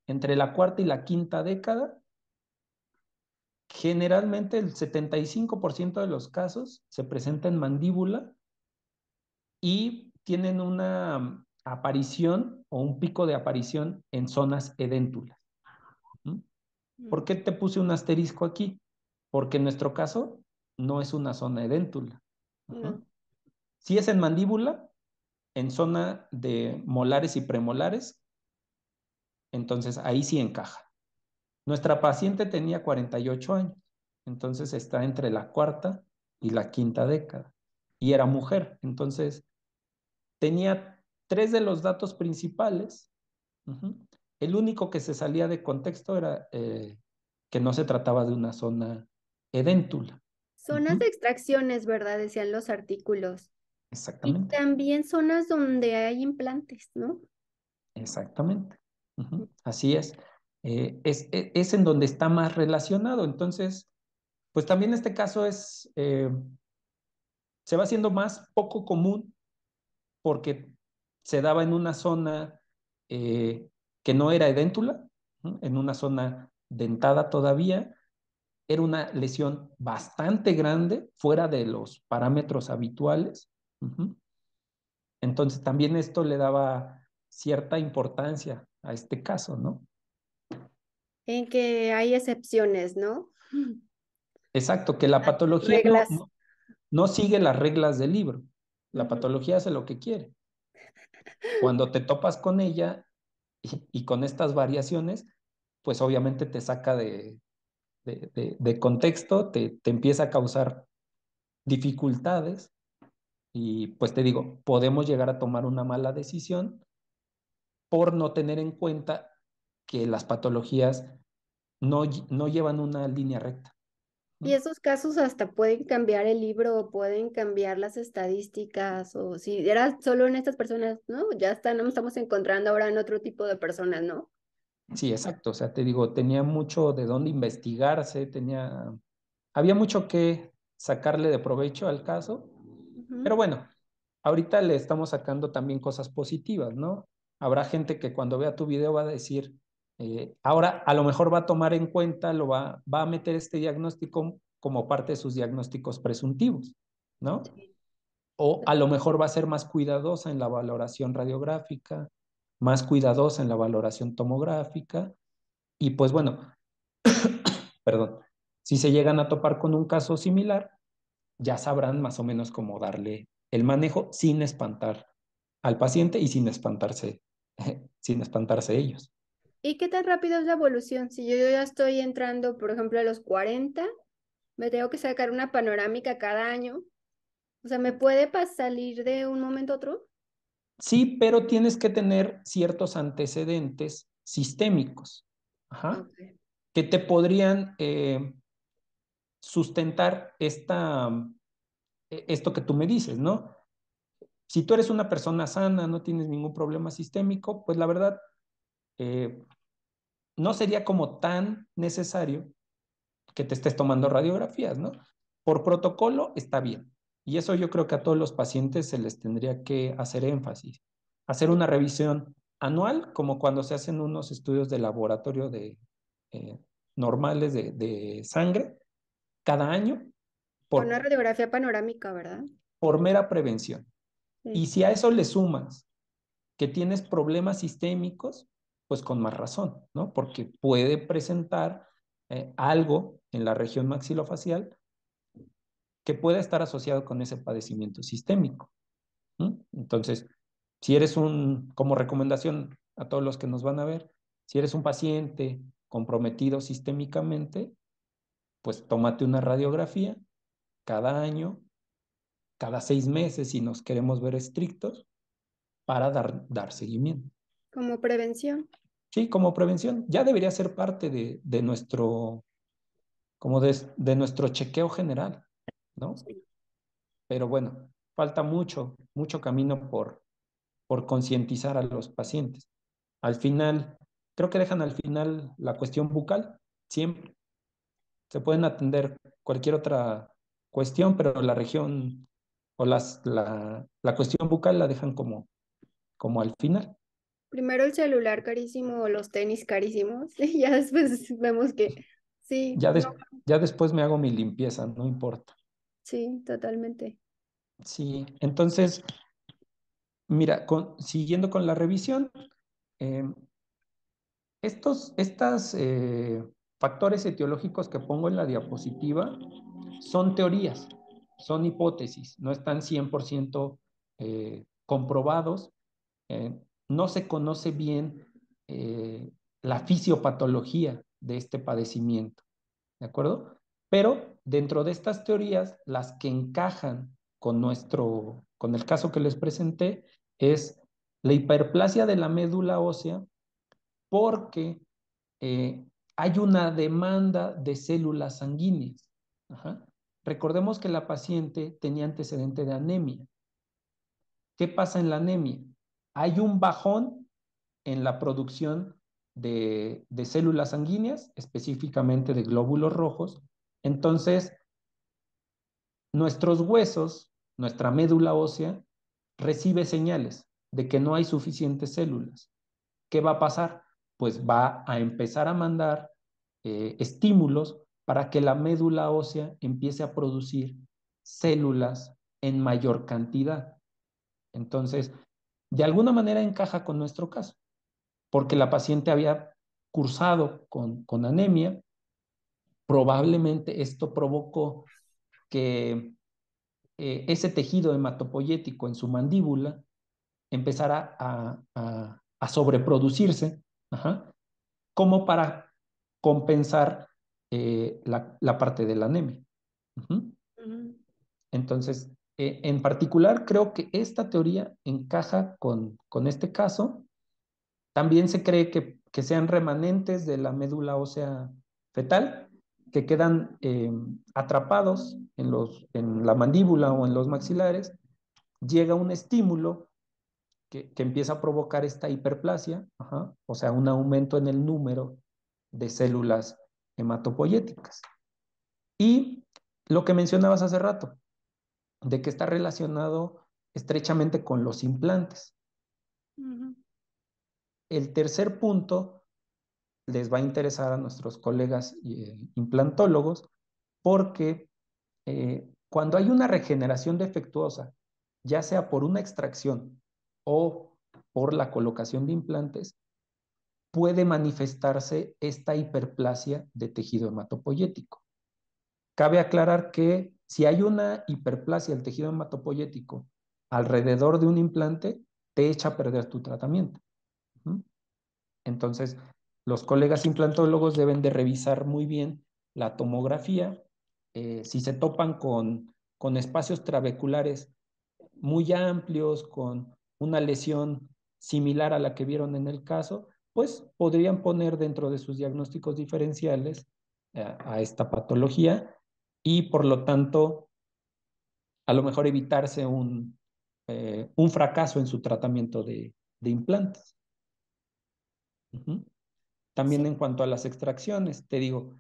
Speaker 2: entre la cuarta y la quinta década. Generalmente el 75% de los casos se presenta en mandíbula y tienen una aparición o un pico de aparición en zonas edéntulas. ¿Por qué te puse un asterisco aquí? Porque en nuestro caso no es una zona edéntula.
Speaker 1: No.
Speaker 2: Si es en mandíbula, en zona de molares y premolares, entonces ahí sí encaja. Nuestra paciente tenía 48 años, entonces está entre la cuarta y la quinta década. Y era mujer, entonces tenía tres de los datos principales. El único que se salía de contexto era que no se trataba de una zona edéntula.
Speaker 1: Zonas de extracciones, ¿verdad? Decían los artículos. Y
Speaker 2: Exactamente,
Speaker 1: también zonas donde hay implantes, ¿no?
Speaker 2: exactamente. Así es. Es en donde está más relacionado. Entonces, pues también este caso se va haciendo más poco común porque se daba en una zona que no era edéntula, en una zona dentada todavía. Era una lesión bastante grande, fuera de los parámetros habituales. Entonces también esto le daba cierta importancia a este caso, ¿no?
Speaker 1: En que hay excepciones, ¿no?
Speaker 2: Exacto, que la patología
Speaker 1: Reglas.
Speaker 2: no sigue las reglas del libro. La patología hace lo que quiere. Cuando te topas con ella y con estas variaciones, pues obviamente te saca de contexto, te empieza a causar dificultades y pues te digo, podemos llegar a tomar una mala decisión por no tener en cuenta que las patologías no llevan una línea recta.
Speaker 1: Y esos casos hasta pueden cambiar el libro o pueden cambiar las estadísticas o si era solo en estas personas, ¿no? Ya está, no estamos encontrando ahora en otro tipo de personas, ¿no?
Speaker 2: Sí, exacto. O sea, te digo, tenía mucho de dónde investigarse, había mucho que sacarle de provecho al caso, pero
Speaker 1: Ujú.
Speaker 2: bueno, ahorita le estamos sacando también cosas positivas, ¿no? Habrá gente que cuando vea tu video va a decir, ahora a lo mejor va a tomar en cuenta, va a meter este diagnóstico como parte de sus diagnósticos presuntivos, ¿no?
Speaker 1: Sí.
Speaker 2: O a lo mejor va a ser más cuidadosa en la valoración radiográfica, más cuidadosa en la valoración tomográfica, y pues bueno, perdón, si se llegan a topar con un caso similar, ya sabrán más o menos cómo darle el manejo sin espantar al paciente y sin espantarse, sin espantarse ellos.
Speaker 1: ¿Y qué tan rápido es la evolución? Si yo ya estoy entrando, por ejemplo, a los 40, me tengo que sacar una panorámica cada año. O sea, ¿me puede salir de un momento a otro?
Speaker 2: Sí, pero tienes que tener ciertos antecedentes sistémicos, ajá,
Speaker 1: Ok.
Speaker 2: que te podrían sustentar esto que tú me dices, ¿no? Si tú eres una persona sana, no tienes ningún problema sistémico, pues la verdad eh, no sería como tan necesario que te estés tomando radiografías, ¿no? Por protocolo está bien. Y eso yo creo que a todos los pacientes se les tendría que hacer énfasis. Hacer
Speaker 1: Sí.
Speaker 2: una revisión anual, como cuando se hacen unos estudios de laboratorio eh, normales de sangre, cada año,
Speaker 1: Con una
Speaker 2: por,
Speaker 1: radiografía panorámica, ¿verdad?
Speaker 2: por mera prevención. Y
Speaker 1: Sí.
Speaker 2: si a eso le sumas que tienes problemas sistémicos, pues con más razón, ¿no? Porque puede presentar algo en la región maxilofacial que pueda estar asociado con ese padecimiento sistémico. ¿Mm? Entonces, si eres como recomendación a todos los que nos van a ver, si eres un paciente comprometido sistémicamente, pues tómate una radiografía cada año, cada 6 meses, si nos queremos ver estrictos, para dar seguimiento.
Speaker 1: Como prevención.
Speaker 2: Sí, como prevención, ya debería ser parte de nuestro, como de nuestro chequeo general, ¿no?
Speaker 1: Sí.
Speaker 2: Pero bueno, falta mucho, mucho camino por concientizar a los pacientes. Al final, creo que dejan al final la cuestión bucal, siempre. Se pueden atender cualquier otra cuestión, pero la región o la cuestión bucal la dejan como al final.
Speaker 1: Primero el celular carísimo o los tenis carísimos y ya después vemos que sí,
Speaker 2: Ya,
Speaker 1: no,
Speaker 2: ya después me hago mi limpieza, no importa.
Speaker 1: sí, totalmente.
Speaker 2: Sí, entonces, mira, siguiendo con la revisión, eh, estas factores etiológicos que pongo en la diapositiva son teorías, son hipótesis, no están 100% comprobados, no se conoce bien la fisiopatología de este padecimiento, ¿de acuerdo? Pero dentro de estas teorías, las que encajan con el caso que les presenté, es la hiperplasia de la médula ósea porque eh, hay una demanda de células sanguíneas. Ajá. Recordemos que la paciente tenía antecedente de anemia. ¿Qué pasa en la anemia? Hay un bajón en la producción de células sanguíneas, específicamente de glóbulos rojos. Entonces, nuestros huesos, nuestra médula ósea, recibe señales de que no hay suficientes células. ¿Qué va a pasar? Pues va a empezar a mandar estímulos para que la médula ósea empiece a producir células en mayor cantidad. Entonces, de alguna manera encaja con nuestro caso, porque la paciente había cursado con anemia, probablemente esto provocó que ese tejido hematopoyético en su mandíbula empezara a sobreproducirse, ajá, como para compensar la parte de la anemia. Uh-huh.
Speaker 1: Ujú.
Speaker 2: Entonces, en particular, creo que esta teoría encaja con este caso También se cree que sean remanentes de la médula ósea fetal que quedan atrapados en la mandíbula o en los maxilares. Llega un estímulo que empieza a provocar esta hiperplasia, o sea, un aumento en el número de células hematopoyéticas. Y lo que mencionabas hace rato, de que está relacionado estrechamente con los implantes. El tercer punto les va a interesar a nuestros colegas implantólogos porque cuando hay una regeneración defectuosa, ya sea por una extracción o por la colocación de implantes, puede manifestarse esta hiperplasia de tejido hematopoyético. Cabe aclarar que si hay una hiperplasia del tejido hematopoyético alrededor de un implante, te echa a perder tu tratamiento. Entonces, los colegas implantólogos deben de revisar muy bien la tomografía. Si se topan con espacios trabeculares muy amplios, con una lesión similar a la que vieron en el caso, pues podrían poner dentro de sus diagnósticos diferenciales a esta patología y por lo tanto a lo mejor evitarse un fracaso en su tratamiento de implantes. También
Speaker 1: Sí.
Speaker 2: en cuanto a las extracciones, te digo,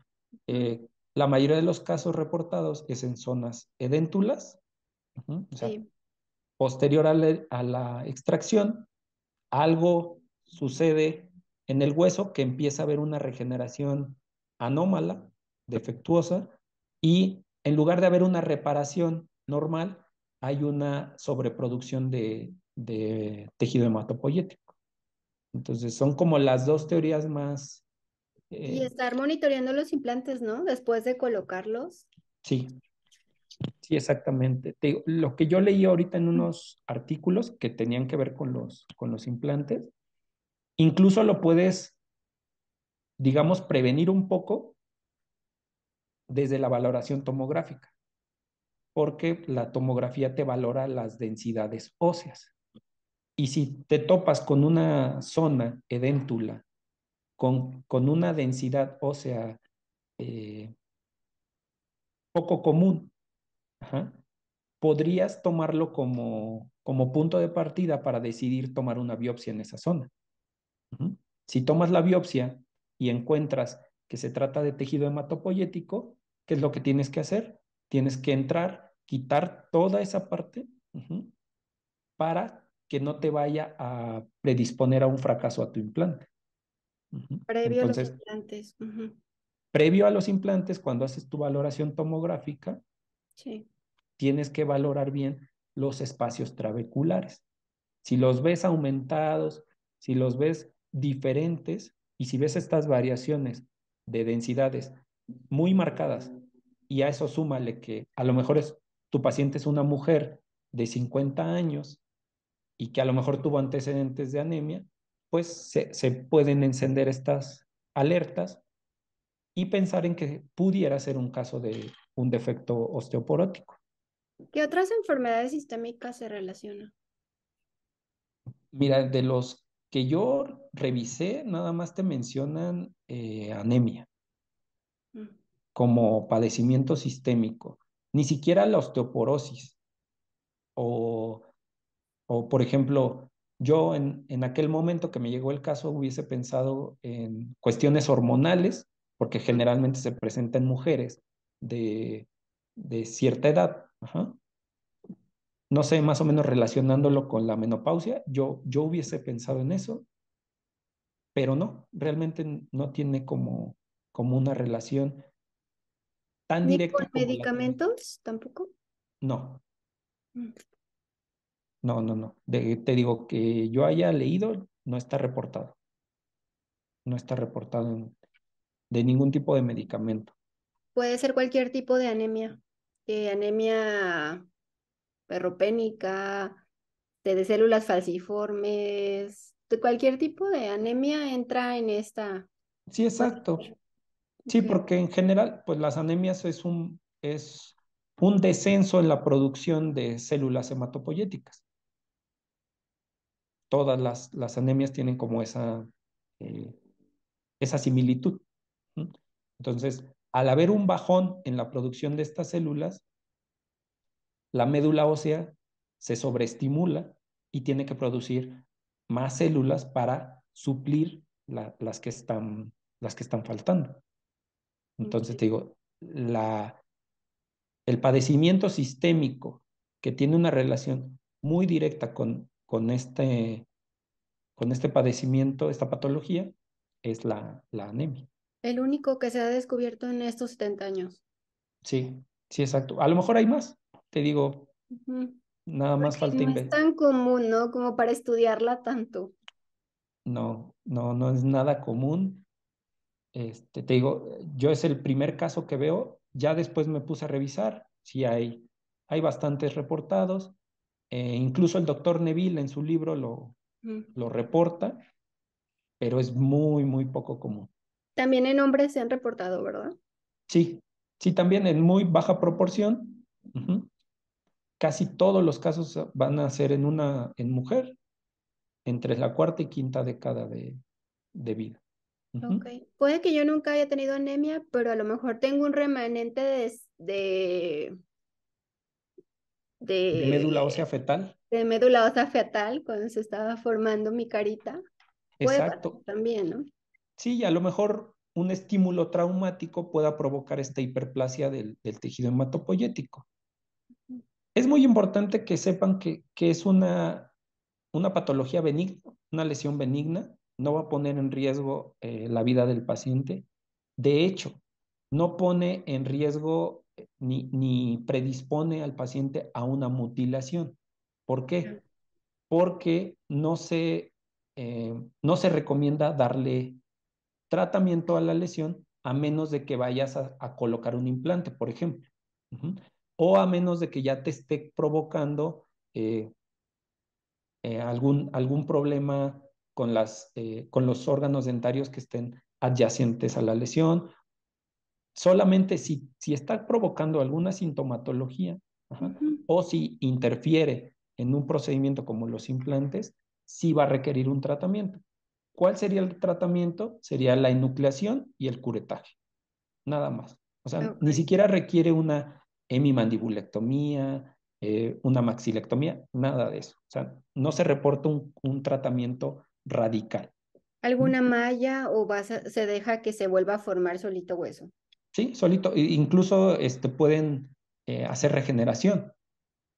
Speaker 2: la mayoría de los casos reportados es en zonas edéntulas, o sea,
Speaker 1: Sí.
Speaker 2: posterior a la extracción, algo sucede en el hueso que empieza a haber una regeneración anómala, defectuosa, y en lugar de haber una reparación normal, hay una sobreproducción de tejido hematopoyético. Entonces, son como las dos teorías más,
Speaker 1: Y
Speaker 2: eh,
Speaker 1: estar monitoreando los implantes, ¿no? Después de colocarlos.
Speaker 2: sí, sí, exactamente. Te digo, lo que yo leí ahorita en unos artículos que tenían que ver con los implantes, incluso lo puedes, digamos, prevenir un poco desde la valoración tomográfica, porque la tomografía te valora las densidades óseas. Y si te topas con una zona edéntula, con una densidad ósea eh, poco común, ajá, podrías tomarlo como punto de partida para decidir tomar una biopsia en esa zona. Si tomas la biopsia y encuentras que se trata de tejido hematopoyético, ¿qué es lo que tienes que hacer? Tienes que entrar, quitar toda esa parte para que no te vaya a predisponer a un fracaso a tu implante.
Speaker 1: Previo a los
Speaker 2: Entonces,
Speaker 1: implantes.
Speaker 2: previo a los implantes, cuando haces tu valoración tomográfica,
Speaker 1: Sí.
Speaker 2: tienes que valorar bien los espacios trabeculares. Si los ves aumentados, si los ves diferentes y si ves estas variaciones de densidades muy marcadas y a eso súmale que a lo mejor tu paciente es una mujer de 50 años y que a lo mejor tuvo antecedentes de anemia, pues se pueden encender estas alertas y pensar en que pudiera ser un caso de un defecto osteoporótico.
Speaker 1: ¿Qué otras enfermedades sistémicas se relacionan?
Speaker 2: Mira, de los que yo revisé, nada más te mencionan anemia
Speaker 1: Mm.
Speaker 2: como padecimiento sistémico, ni siquiera la osteoporosis. O, o por ejemplo, yo en aquel momento que me llegó el caso hubiese pensado en cuestiones hormonales, porque generalmente se presenta en mujeres de, de cierta edad. Ajá. No sé, más o menos relacionándolo con la menopausia, yo hubiese pensado en eso, pero no, realmente no tiene como una relación tan
Speaker 1: ¿Ni con
Speaker 2: directa como la que...
Speaker 1: medicamentos? Tampoco.
Speaker 2: No,
Speaker 1: Mm.
Speaker 2: no. Te digo que yo haya leído, no está reportado. No está reportado de ningún tipo de medicamento.
Speaker 1: Puede ser cualquier tipo de anemia. Anemia ferropénica, de células falciformes, de cualquier tipo de anemia entra en esta.
Speaker 2: Sí,
Speaker 1: Puede
Speaker 2: exacto.
Speaker 1: ser.
Speaker 2: Sí,
Speaker 1: Ok.
Speaker 2: porque en general, pues las anemias es un descenso en la producción de células hematopoyéticas. todas las anemias tienen como esa similitud. Entonces, al haber un bajón en la producción de estas células, la médula ósea se sobreestimula y tiene que producir más células para suplir las que están faltando. Entonces, te
Speaker 1: Ok.
Speaker 2: digo, el padecimiento sistémico que tiene una relación muy directa con este padecimiento, esta patología, es la anemia.
Speaker 1: El único que se ha descubierto en estos 70 años.
Speaker 2: Sí, sí, exacto. A lo mejor hay más, te digo,
Speaker 1: Ujú.
Speaker 2: nada más
Speaker 1: Porque
Speaker 2: falta
Speaker 1: no es tan común, ¿no? Como para estudiarla tanto.
Speaker 2: No, no, no es nada común. Te digo, yo es el primer caso que veo. Ya después me puse a revisar. Sí, hay bastantes reportados. Incluso el doctor Neville en su libro
Speaker 1: Mm.
Speaker 2: lo reporta, pero es muy, muy poco común.
Speaker 1: También en hombres se han reportado, ¿verdad?
Speaker 2: Sí, sí, también en muy baja proporción. Ujú. Casi todos los casos van a ser en mujer, entre la cuarta y quinta década de vida.
Speaker 1: Ok.
Speaker 2: Ujú.
Speaker 1: Puede que yo nunca haya tenido anemia, pero a lo mejor tengo un remanente
Speaker 2: De médula ósea
Speaker 1: de,
Speaker 2: fetal.
Speaker 1: de médula ósea fetal cuando se estaba formando mi carita. Puede pasar
Speaker 2: Exacto.
Speaker 1: también, ¿no?
Speaker 2: Sí, y a lo mejor un estímulo traumático pueda provocar esta hiperplasia del tejido hematopoyético. Es muy importante que sepan que es una patología benigna, una lesión benigna, no va a poner en riesgo la vida del paciente. De hecho, no pone en riesgo ni predispone al paciente a una mutilación. ¿Por qué? Porque no se recomienda darle tratamiento a la lesión a menos de que vayas a colocar un implante, por ejemplo. Uh-huh. O a menos de que ya te esté provocando algún problema con los órganos dentarios que estén adyacentes a la lesión. Solamente si está provocando alguna sintomatología, ajá,
Speaker 1: Ujú.
Speaker 2: o si interfiere en un procedimiento como los implantes, sí va a requerir un tratamiento. ¿Cuál sería el tratamiento? Sería la enucleación y el curetaje, nada más. O sea, ni
Speaker 1: Ok.
Speaker 2: siquiera requiere una hemimandibulectomía, una maxilectomía, nada de eso. O sea, no se reporta un tratamiento radical. ¿Mm?
Speaker 1: ¿Alguna malla o se deja que se vuelva a formar solito hueso?
Speaker 2: Sí, solito. Incluso pueden hacer regeneración,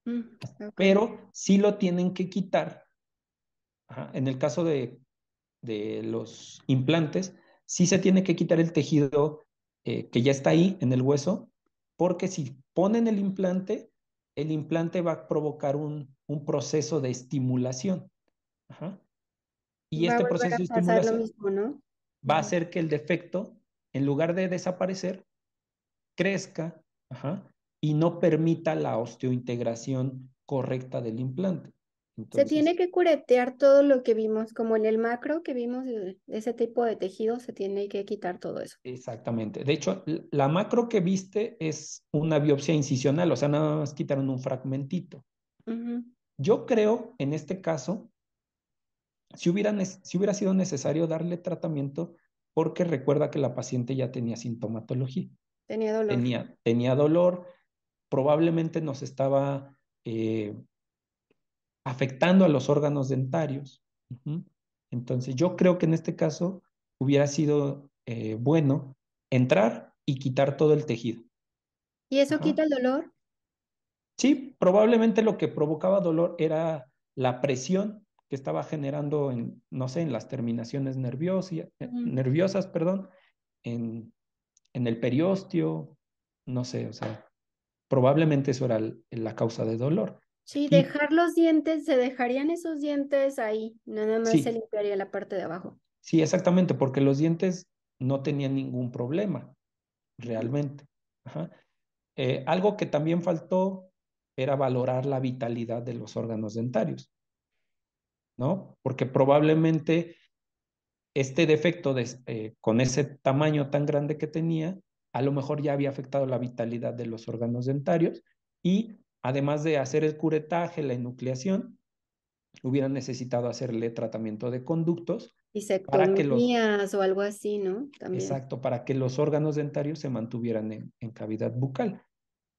Speaker 1: Mm, ok.
Speaker 2: pero sí lo tienen que quitar. Ajá. En el caso de los implantes, sí se tiene que quitar el tejido que ya está ahí en el hueso, porque si ponen el implante va a provocar un proceso de estimulación. Ajá. Y
Speaker 1: Va a
Speaker 2: este
Speaker 1: volver
Speaker 2: proceso de
Speaker 1: a pasar lo
Speaker 2: estimulación
Speaker 1: mismo, ¿no?
Speaker 2: va a
Speaker 1: Ujú.
Speaker 2: hacer que el defecto, en lugar de desaparecer, crezca, ajá, y no permita la osteointegración correcta del implante.
Speaker 1: Se tiene
Speaker 2: Entonces,
Speaker 1: que curetear todo lo que vimos, como en el macro que vimos de ese tipo de tejido, se tiene que quitar todo eso.
Speaker 2: exactamente. De hecho, la macro que viste es una biopsia incisional, o sea, nada más quitaron un fragmentito.
Speaker 1: Ujú.
Speaker 2: Yo creo, en este caso, si hubiera sido necesario darle tratamiento, porque recuerda que la paciente ya tenía sintomatología,
Speaker 1: Tenía dolor.
Speaker 2: tenía dolor, probablemente nos estaba afectando a los órganos dentarios. Uh-huh. Entonces, yo creo que en este caso hubiera sido bueno entrar y quitar todo el tejido.
Speaker 1: ¿Y eso quita
Speaker 2: Ajá.
Speaker 1: el dolor?
Speaker 2: Sí, probablemente lo que provocaba dolor era la presión que estaba generando no sé, en las terminaciones
Speaker 1: Ujú.
Speaker 2: nerviosas, perdón, en el periósteo, no sé, o sea, probablemente eso era la causa de dolor.
Speaker 1: Sí,
Speaker 2: Y
Speaker 1: dejar los dientes, se dejarían esos dientes ahí, nada más se
Speaker 2: sí,
Speaker 1: limpiaría la parte de abajo.
Speaker 2: sí, exactamente, porque los dientes no tenían ningún problema
Speaker 1: Ujú.
Speaker 2: realmente. Ajá. Algo que también faltó era valorar la vitalidad de los órganos dentarios, ¿no? Porque probablemente este defecto con ese tamaño tan grande que tenía, a lo mejor ya había afectado la vitalidad de los órganos dentarios y además de hacer el curetaje, la enucleación, hubieran necesitado hacerle tratamiento de conductos para que los,
Speaker 1: Disectomías o algo así, ¿no? También.
Speaker 2: exacto, para que los órganos dentarios se mantuvieran en cavidad bucal.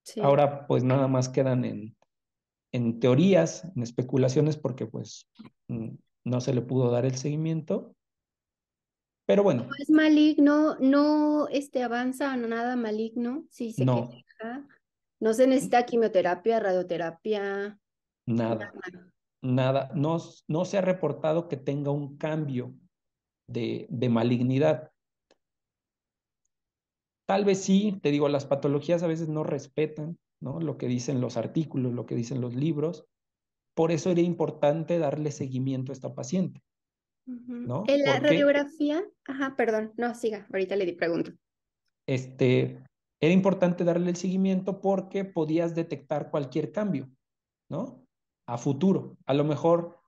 Speaker 1: Sí.
Speaker 2: Ahora, pues nada más quedan en teorías, en especulaciones, porque pues no se le pudo dar el seguimiento. Pero bueno,
Speaker 1: Es maligno, no avanza, no nada maligno, si se
Speaker 2: no,
Speaker 1: queja. No se necesita quimioterapia, radioterapia,
Speaker 2: nada,
Speaker 1: nada.
Speaker 2: nada. No, no se ha reportado que tenga un cambio de malignidad. Tal vez sí, te digo, las patologías a veces no respetan, ¿no? Lo que dicen los artículos, lo que dicen los libros. Por eso era importante darle seguimiento a esta paciente,
Speaker 1: Ujú.
Speaker 2: ¿no?
Speaker 1: En la
Speaker 2: Porque
Speaker 1: radiografía, ajá, perdón, no, siga, ahorita le di pregunto.
Speaker 2: era importante darle el seguimiento porque podías detectar cualquier cambio, ¿no? A futuro. A lo mejor,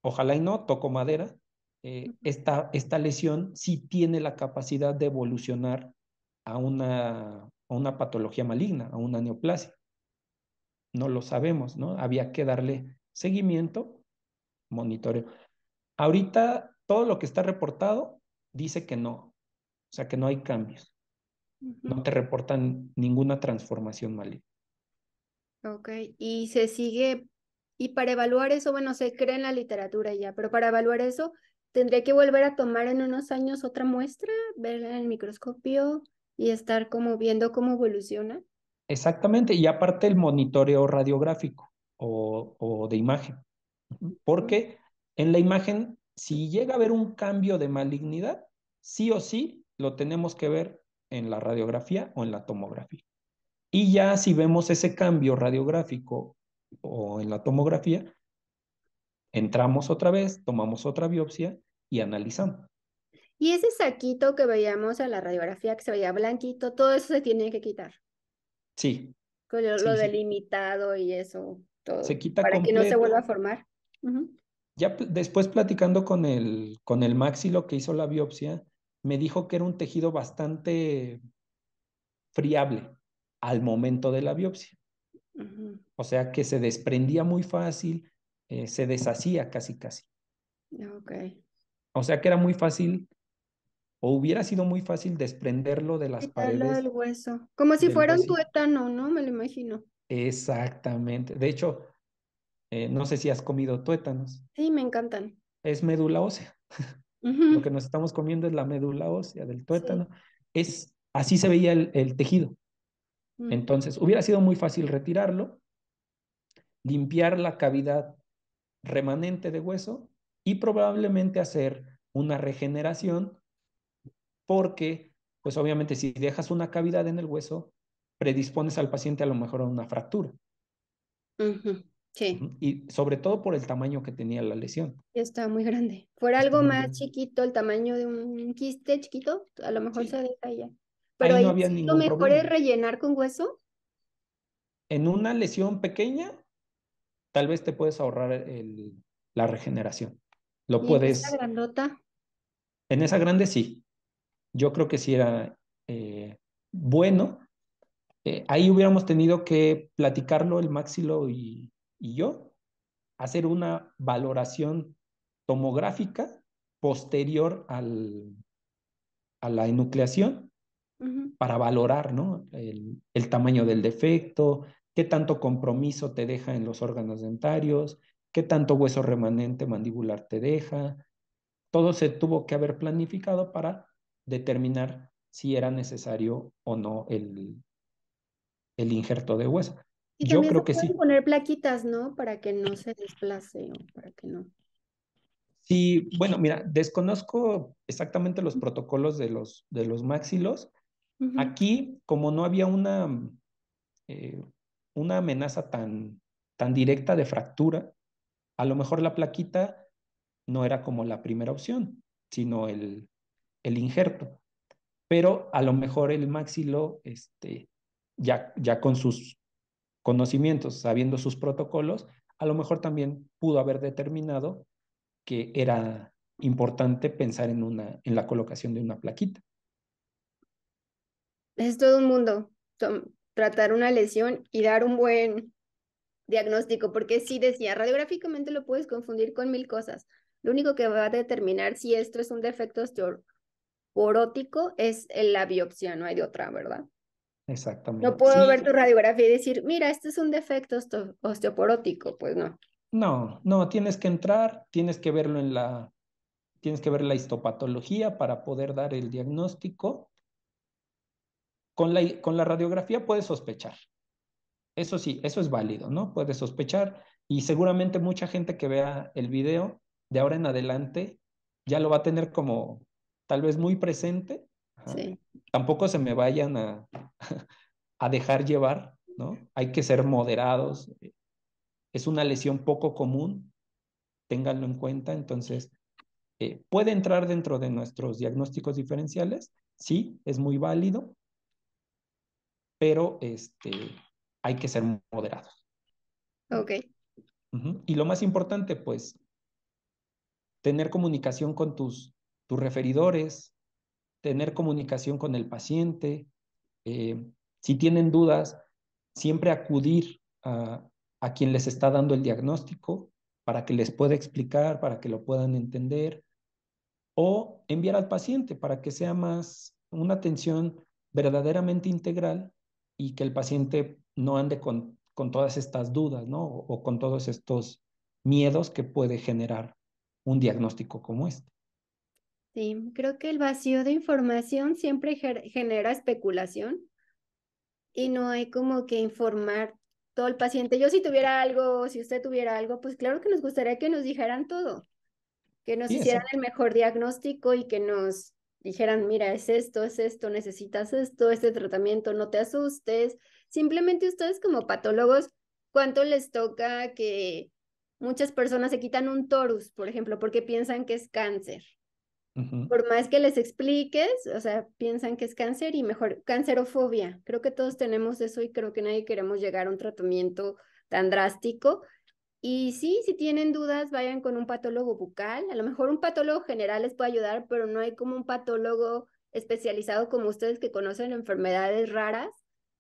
Speaker 2: ojalá y no, toco madera, esta lesión sí tiene la capacidad de evolucionar a una patología maligna, a una neoplasia. No lo sabemos, ¿no? Había que darle seguimiento, monitoreo. Ahorita todo lo que está reportado dice que no, o sea que no hay cambios, no
Speaker 1: Ujú.
Speaker 2: te reportan ninguna transformación maligna.
Speaker 1: Ok, y se sigue, y para evaluar eso, bueno, se cree en la literatura ya, pero para evaluar eso, tendré que volver a tomar en unos años otra muestra, verla en el microscopio y estar como viendo cómo evoluciona.
Speaker 2: Exactamente, y aparte el monitoreo radiográfico o de imagen,
Speaker 1: Ujú.
Speaker 2: porque en la imagen, si llega a haber un cambio de malignidad, sí o sí lo tenemos que ver en la radiografía o en la tomografía. Y ya si vemos ese cambio radiográfico o en la tomografía, entramos otra vez, tomamos otra biopsia y analizamos.
Speaker 1: Y ese saquito que veíamos en la radiografía, que se veía blanquito, todo eso se tiene que quitar,
Speaker 2: Sí,
Speaker 1: con lo
Speaker 2: sí, sí.
Speaker 1: delimitado y eso,
Speaker 2: Se
Speaker 1: todo,
Speaker 2: quita
Speaker 1: para que no se vuelva a
Speaker 2: completo.
Speaker 1: formar. Ujú.
Speaker 2: Ya después platicando con el maxilo que hizo la biopsia, me dijo que era un tejido bastante friable al momento de la biopsia.
Speaker 1: Ujú.
Speaker 2: O sea que se desprendía muy fácil, se deshacía casi casi.
Speaker 1: Ok.
Speaker 2: O sea que era muy fácil o hubiera sido muy fácil desprenderlo de las
Speaker 1: Quitarlo del
Speaker 2: paredes
Speaker 1: hueso, como si
Speaker 2: del
Speaker 1: fuera un
Speaker 2: huesito.
Speaker 1: tuétano, ¿no? Me lo imagino.
Speaker 2: Exactamente. De hecho, no sé si has comido tuétanos.
Speaker 1: Sí, me encantan.
Speaker 2: Es médula ósea. Lo que
Speaker 1: Ujú.
Speaker 2: nos estamos comiendo es la médula ósea del
Speaker 1: Sí.
Speaker 2: tuétano. Así se veía el tejido.
Speaker 1: Mm.
Speaker 2: Entonces, hubiera sido muy fácil retirarlo, limpiar la cavidad remanente de hueso y probablemente hacer una regeneración porque, pues obviamente, si dejas una cavidad en el hueso, predispones al paciente a lo mejor a una fractura.
Speaker 1: Ujú. Sí,
Speaker 2: Y sobre todo por el tamaño que tenía la lesión.
Speaker 1: está muy grande. Fuera
Speaker 2: Está
Speaker 1: algo
Speaker 2: muy
Speaker 1: más
Speaker 2: grande.
Speaker 1: chiquito, el tamaño de un quiste chiquito, a lo mejor se
Speaker 2: Sí,
Speaker 1: deja ya. Pero
Speaker 2: ahí no
Speaker 1: ahí
Speaker 2: había
Speaker 1: sí lo
Speaker 2: ningún
Speaker 1: mejor es
Speaker 2: problema.
Speaker 1: rellenar con hueso.
Speaker 2: En una lesión pequeña, tal vez te puedes ahorrar la regeneración. Lo
Speaker 1: Y en esta
Speaker 2: puedes,
Speaker 1: grandota.
Speaker 2: en esa grande sí, yo creo que sí era bueno. Ahí hubiéramos tenido que platicarlo el Maxilo y yo, hacer una valoración tomográfica posterior a la enucleación
Speaker 1: Ujú.
Speaker 2: para valorar, ¿no? El tamaño del defecto, qué tanto compromiso te deja en los órganos dentarios, qué tanto hueso remanente mandibular te deja. Todo se tuvo que haber planificado para determinar si era necesario o no el injerto de hueso.
Speaker 1: Y
Speaker 2: Yo
Speaker 1: también se
Speaker 2: creo que
Speaker 1: pueden
Speaker 2: sí.
Speaker 1: poner plaquitas, ¿no? Para que no se desplace o para que no.
Speaker 2: Sí, bueno, mira, desconozco exactamente los protocolos de los maxilos.
Speaker 1: Ujú.
Speaker 2: Aquí, como no había eh, una amenaza tan directa de fractura, a lo mejor la plaquita no era como la primera opción, sino el injerto. Pero a lo mejor el maxilo, ya con sus conocimientos, sabiendo sus protocolos, a lo mejor también pudo haber determinado que era importante pensar en la colocación de una plaquita.
Speaker 1: Es todo un mundo. Tratar una lesión y dar un buen diagnóstico, porque sí decía, radiográficamente lo puedes confundir con mil cosas. Lo único que va a determinar si esto es un defecto osteoporótico es la biopsia, no hay de otra, ¿verdad? No
Speaker 2: Exactamente.
Speaker 1: puedo ver
Speaker 2: Sí,
Speaker 1: tu radiografía y decir, mira, este es un defecto osteoporótico, pues no.
Speaker 2: no, no, tienes que entrar, tienes que ver la histopatología para poder dar el diagnóstico. Con la radiografía puedes sospechar. Eso sí, eso es válido, ¿no? Puedes sospechar y seguramente mucha gente que vea el video de ahora en adelante ya lo va a tener como tal vez muy presente. Ajá.
Speaker 1: Sí,
Speaker 2: Tampoco se me vayan a dejar llevar, ¿no? Hay que ser moderados. Es una lesión poco común, ténganlo en cuenta. Entonces, puede entrar dentro de nuestros diagnósticos diferenciales, sí, es muy válido, pero hay que ser moderados.
Speaker 1: ok,
Speaker 2: Y lo más importante, pues, tener comunicación con tus referidores, tener comunicación con el paciente. Si tienen dudas, siempre acudir a quien les está dando el diagnóstico para que les pueda explicar, para que lo puedan entender, o enviar al paciente para que sea más una atención verdaderamente integral y que el paciente no ande con todas estas dudas, ¿no? O con todos estos miedos que puede generar un diagnóstico como este.
Speaker 1: sí, creo que el vacío de información siempre genera especulación y no hay como que informar todo el paciente. Yo si tuviera algo, si usted tuviera algo, pues claro que nos gustaría que nos dijeran todo, que nos
Speaker 2: Sí,
Speaker 1: hicieran
Speaker 2: exacto.
Speaker 1: el mejor diagnóstico y que nos dijeran, mira, es esto, necesitas esto, este tratamiento, no te asustes. Simplemente ustedes como patólogos, ¿cuánto les toca que muchas personas se quitan un torus, por ejemplo, porque piensan que es cáncer?
Speaker 2: Ujú.
Speaker 1: Por más que les expliques, o sea, piensan que es cáncer y mejor cancerofobia. Creo que todos tenemos eso y creo que nadie queremos llegar a un tratamiento tan drástico. Y sí, si tienen dudas, vayan con un patólogo bucal. A lo mejor un patólogo general les puede ayudar, pero no hay como un patólogo especializado como ustedes que conocen enfermedades raras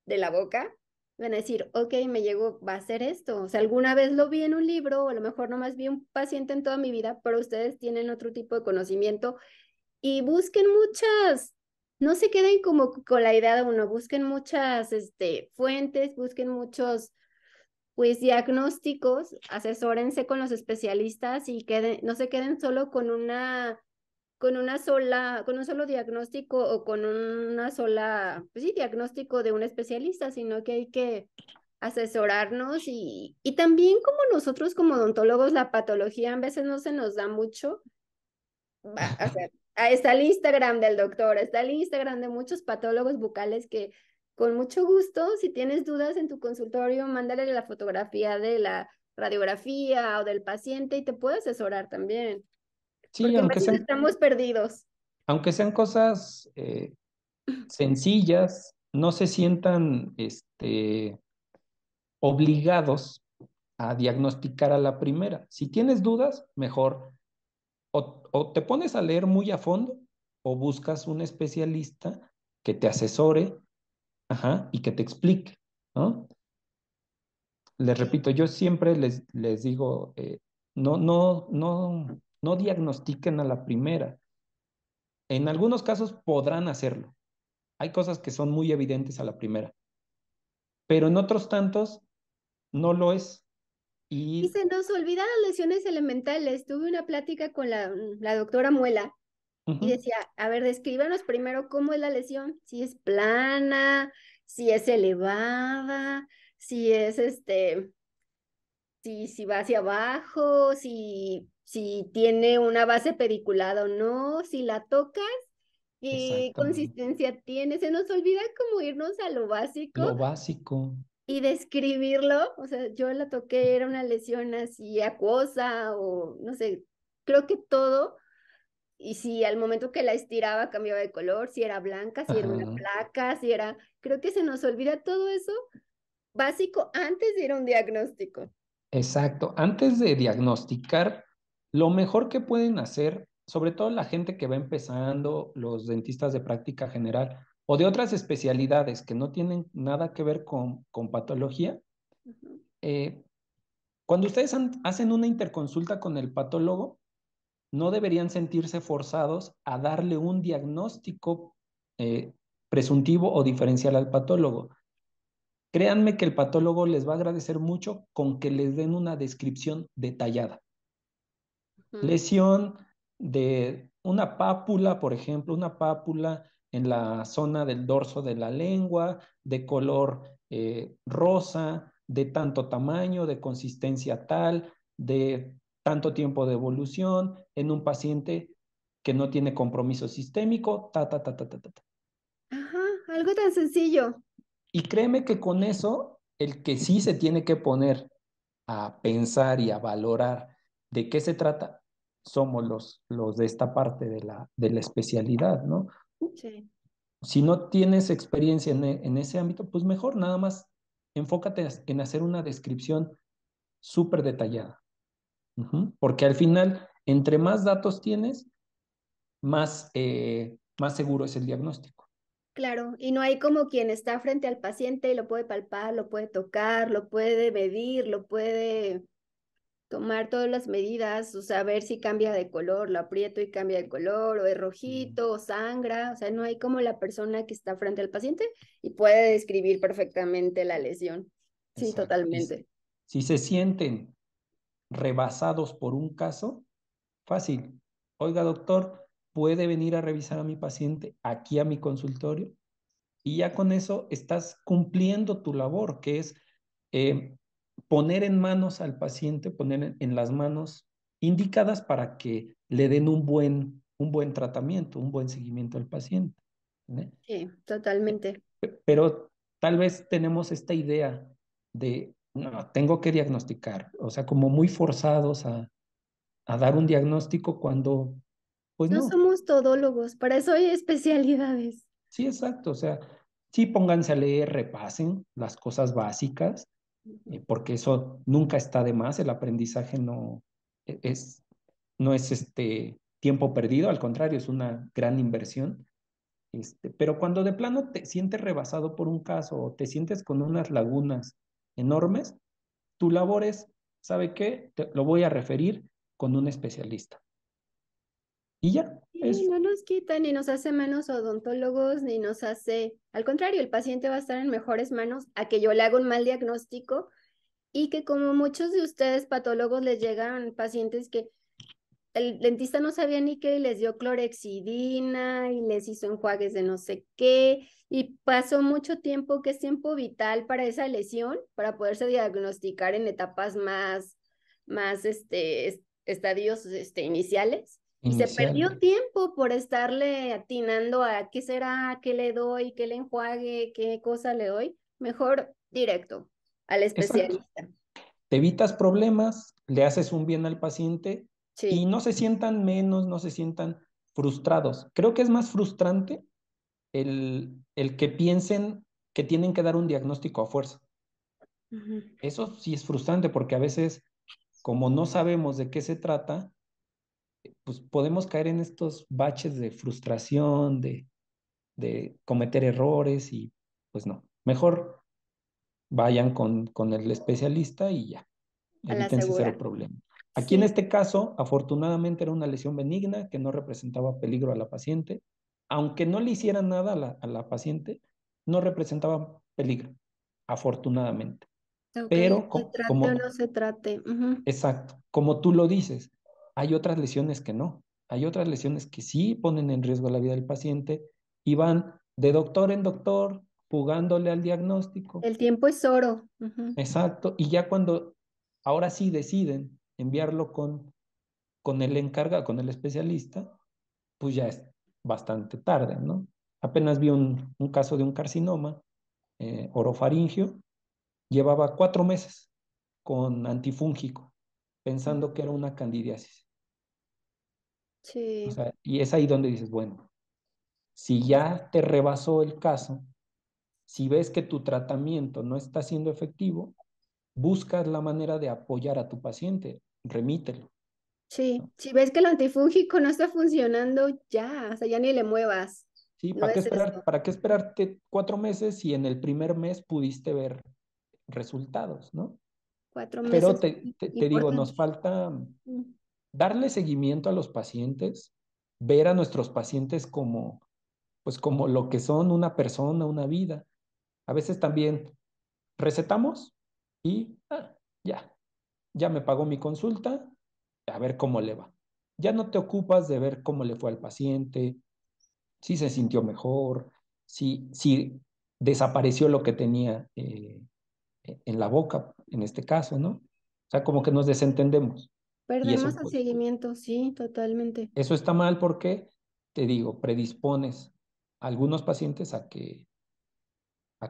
Speaker 1: de la boca. Van a decir, ok, me llegó, va a ser esto. O sea, alguna vez lo vi en un libro, o a lo mejor nomás vi un paciente en toda mi vida, pero ustedes tienen otro tipo de conocimiento y busquen muchas, no se queden como con la idea de uno, busquen muchas fuentes, busquen muchos pues diagnósticos, asesórense con los especialistas y no se queden solo con un solo diagnóstico o con una sola, pues sí, diagnóstico de un especialista, sino que hay que asesorarnos y también como nosotros como odontólogos la patología a veces no se nos da mucho o sea, ahí está el Instagram del doctor, está el Instagram de muchos patólogos bucales que con mucho gusto, si tienes dudas en tu consultorio, mándale la fotografía de la radiografía o del paciente y te puede asesorar también,
Speaker 2: Sí,
Speaker 1: porque a veces estamos perdidos.
Speaker 2: aunque sean cosas sencillas, no se sientan obligados a diagnosticar a la primera. Si tienes dudas, mejor o te pones a leer muy a fondo o buscas un especialista que te asesore, ajá, y que te explique, ¿no? Les
Speaker 1: Sí.
Speaker 2: repito, yo siempre les digo, no diagnostiquen a la primera. En algunos casos podrán hacerlo. Hay cosas que son muy evidentes a la primera, pero en otros tantos no lo es.
Speaker 1: Y
Speaker 2: Y
Speaker 1: se nos olvidan las lesiones elementales. Tuve una plática con la doctora Muela y
Speaker 2: ujú,
Speaker 1: decía, a ver, descríbanos primero cómo es la lesión, si es plana, si es elevada, si es si va hacia abajo, si tiene una base pediculada o no, si la tocas, qué
Speaker 2: exactamente.
Speaker 1: consistencia tiene. Se nos olvida como irnos a lo básico
Speaker 2: Lo básico.
Speaker 1: y describirlo. O sea, yo la toqué, era una lesión así acuosa o no sé, creo que todo. Y si al momento que la estiraba cambiaba de color, si era blanca, si era una
Speaker 2: Ajá,
Speaker 1: placa, si era, creo que se nos olvida todo eso básico antes de ir a un diagnóstico.
Speaker 2: exacto. Antes de diagnosticar, lo mejor que pueden hacer, sobre todo la gente que va empezando, los dentistas de práctica general o de otras especialidades que no tienen nada que ver con patología,
Speaker 1: Ujú.
Speaker 2: Cuando ustedes hacen una interconsulta con el patólogo, no deberían sentirse forzados a darle un diagnóstico presuntivo o diferencial al patólogo. Créanme que el patólogo les va a agradecer mucho con que les den una descripción detallada. Lesión de una pápula, por ejemplo, una pápula en la zona del dorso de la lengua, de color rosa, de tanto tamaño, de consistencia tal, de tanto tiempo de evolución, en un paciente que no tiene compromiso sistémico, ta, ta, ta, ta, ta, ta.
Speaker 1: Ajá, algo tan sencillo.
Speaker 2: Y créeme que con eso, el que sí se tiene que poner a pensar y a valorar de qué se trata, somos los de esta parte de la especialidad, ¿no?
Speaker 1: Sí.
Speaker 2: Si no tienes experiencia en ese ámbito, pues mejor nada más enfócate en hacer una descripción súper detallada. Porque al final, entre más datos tienes, más seguro es el diagnóstico.
Speaker 1: Claro, y no hay como quien está frente al paciente y lo puede palpar, lo puede tocar, lo puede medir, lo puede tomar todas las medidas, o sea, ver si cambia de color, lo aprieto y cambia de color, o es rojito, o sangra, o sea, no hay como la persona que está frente al paciente y puede describir perfectamente la lesión. Sí,
Speaker 2: Exacto.
Speaker 1: totalmente.
Speaker 2: Si se sienten rebasados por un caso, fácil. Oiga, doctor, ¿puede venir a revisar a mi paciente aquí a mi consultorio? Y ya con eso estás cumpliendo tu labor, que es eh, poner en manos al paciente, poner en las manos indicadas para que le den un buen tratamiento, un buen seguimiento al paciente. ¿Eh?
Speaker 1: Sí, totalmente.
Speaker 2: Pero tal vez tenemos esta idea de, no, tengo que diagnosticar, o sea, como muy forzados a dar un diagnóstico cuando, pues
Speaker 1: No
Speaker 2: no.
Speaker 1: somos todólogos, para eso hay especialidades.
Speaker 2: Sí, exacto. O sea, sí pónganse a leer, repasen las cosas básicas,
Speaker 1: Ujú.
Speaker 2: porque eso nunca está de más. El aprendizaje no es tiempo perdido, al contrario, es una gran inversión. Pero cuando de plano te sientes rebasado por un caso o te sientes con unas lagunas enormes, tu labor es, ¿sabe qué? Te lo voy a referir con un especialista. Y ya,
Speaker 1: Sí,
Speaker 2: es
Speaker 1: no nos quita ni nos hace menos odontólogos, ni nos hace, al contrario, el paciente va a estar en mejores manos a que yo le haga un mal diagnóstico y que como muchos de ustedes patólogos les llegan pacientes que el dentista no sabía ni qué y les dio clorexidina y les hizo enjuagues de no sé qué y pasó mucho tiempo que es tiempo vital para esa lesión, para poderse diagnosticar en etapas más estadios iniciales. Y se perdió
Speaker 2: inicial.
Speaker 1: tiempo por estarle atinando a qué será, qué le doy, qué le enjuague, qué cosa le doy. Mejor directo al
Speaker 2: Exacto.
Speaker 1: especialista.
Speaker 2: Te evitas problemas, le haces un bien al paciente y
Speaker 1: Sí.
Speaker 2: no se sientan menos, no se sientan frustrados. Creo que es más frustrante el que piensen que tienen que dar un diagnóstico a fuerza.
Speaker 1: Ujú.
Speaker 2: Eso sí es frustrante porque a veces, como no sabemos de qué se trata, pues podemos caer en estos baches de frustración, de cometer errores y pues no. Mejor vayan con el especialista y ya.
Speaker 1: A la
Speaker 2: Evítense cero
Speaker 1: segura.
Speaker 2: problema. Aquí en
Speaker 1: Sí,
Speaker 2: este caso, afortunadamente era una lesión benigna que no representaba peligro a la paciente. Aunque no le hiciera nada a la paciente, no representaba peligro, afortunadamente.
Speaker 1: ok,
Speaker 2: Pero
Speaker 1: se trate o no se trate. Ujú.
Speaker 2: exacto, como tú lo dices, hay otras lesiones que no. Hay otras lesiones que sí ponen en riesgo la vida del paciente y van de doctor en doctor, jugándole al diagnóstico.
Speaker 1: El tiempo es oro. Ujú.
Speaker 2: Exacto. Y ya cuando ahora sí deciden enviarlo con el encargado, con el especialista, pues ya es bastante tarde, ¿no? Apenas vi un caso de un carcinoma orofaringio, llevaba 4 meses con antifúngico, pensando que era una candidiasis. O
Speaker 1: Sí,
Speaker 2: sea, y es ahí donde dices, bueno, si ya te rebasó el caso, si ves que tu tratamiento no está siendo efectivo, buscas la manera de apoyar a tu paciente, remítelo.
Speaker 1: sí.
Speaker 2: ¿No?
Speaker 1: Si ves que el antifúngico no está funcionando, ya, o sea, ya ni le muevas.
Speaker 2: Sí,
Speaker 1: No es esto.
Speaker 2: para qué esperarte 4 meses si en el primer mes pudiste ver resultados, ¿no?
Speaker 1: 4
Speaker 2: Pero
Speaker 1: meses,
Speaker 2: te digo, nos
Speaker 1: importante.
Speaker 2: falta
Speaker 1: Mm.
Speaker 2: darle seguimiento a los pacientes, ver a nuestros pacientes como, pues como lo que son una persona, una vida. A veces también recetamos y ya, ya me pagó mi consulta, a ver cómo le va. Ya no te ocupas de ver cómo le fue al paciente, si se sintió mejor, si desapareció lo que tenía en la boca, en este caso, ¿no? O sea, como que nos desentendemos. Y
Speaker 1: Perdemos
Speaker 2: eso,
Speaker 1: el
Speaker 2: pues,
Speaker 1: seguimiento, sí, totalmente.
Speaker 2: eso está mal porque, te digo, predispones a algunos pacientes a que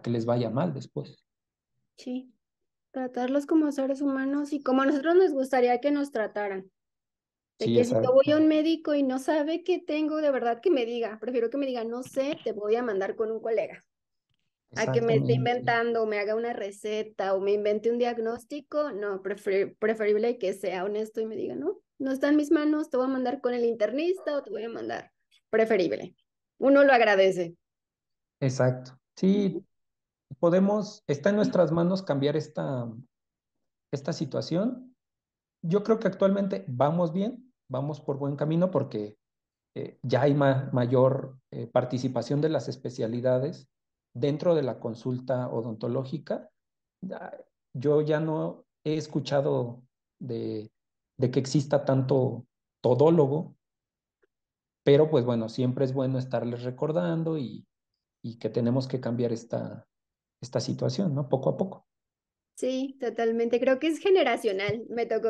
Speaker 2: les vaya mal después.
Speaker 1: Sí, tratarlos como seres humanos y como a nosotros nos gustaría que nos trataran. De
Speaker 2: Sí,
Speaker 1: que si yo voy a
Speaker 2: exacto,
Speaker 1: un médico y no sabe qué tengo, de verdad que me diga, prefiero que me diga, no sé, te voy a mandar con un colega. A que me esté
Speaker 2: exactamente.
Speaker 1: inventando, o me haga una receta o me invente un diagnóstico, no, preferible que sea honesto y me diga, no, no está en mis manos, te voy a mandar con el internista o te voy a mandar. Preferible. Uno lo agradece.
Speaker 2: Exacto.
Speaker 1: Ujú.
Speaker 2: Sí, podemos, está en nuestras manos cambiar esta situación. Yo creo que actualmente vamos bien, vamos por buen camino porque ya hay mayor participación de las especialidades dentro de la consulta odontológica. Ya- Yo ya no he escuchado de, de que exista tanto todólogo, pero pues bueno, siempre es bueno estarles recordando y que tenemos que cambiar esta situación, ¿no? Poco a poco.
Speaker 1: Sí, totalmente. Creo que es generacional. Me tocó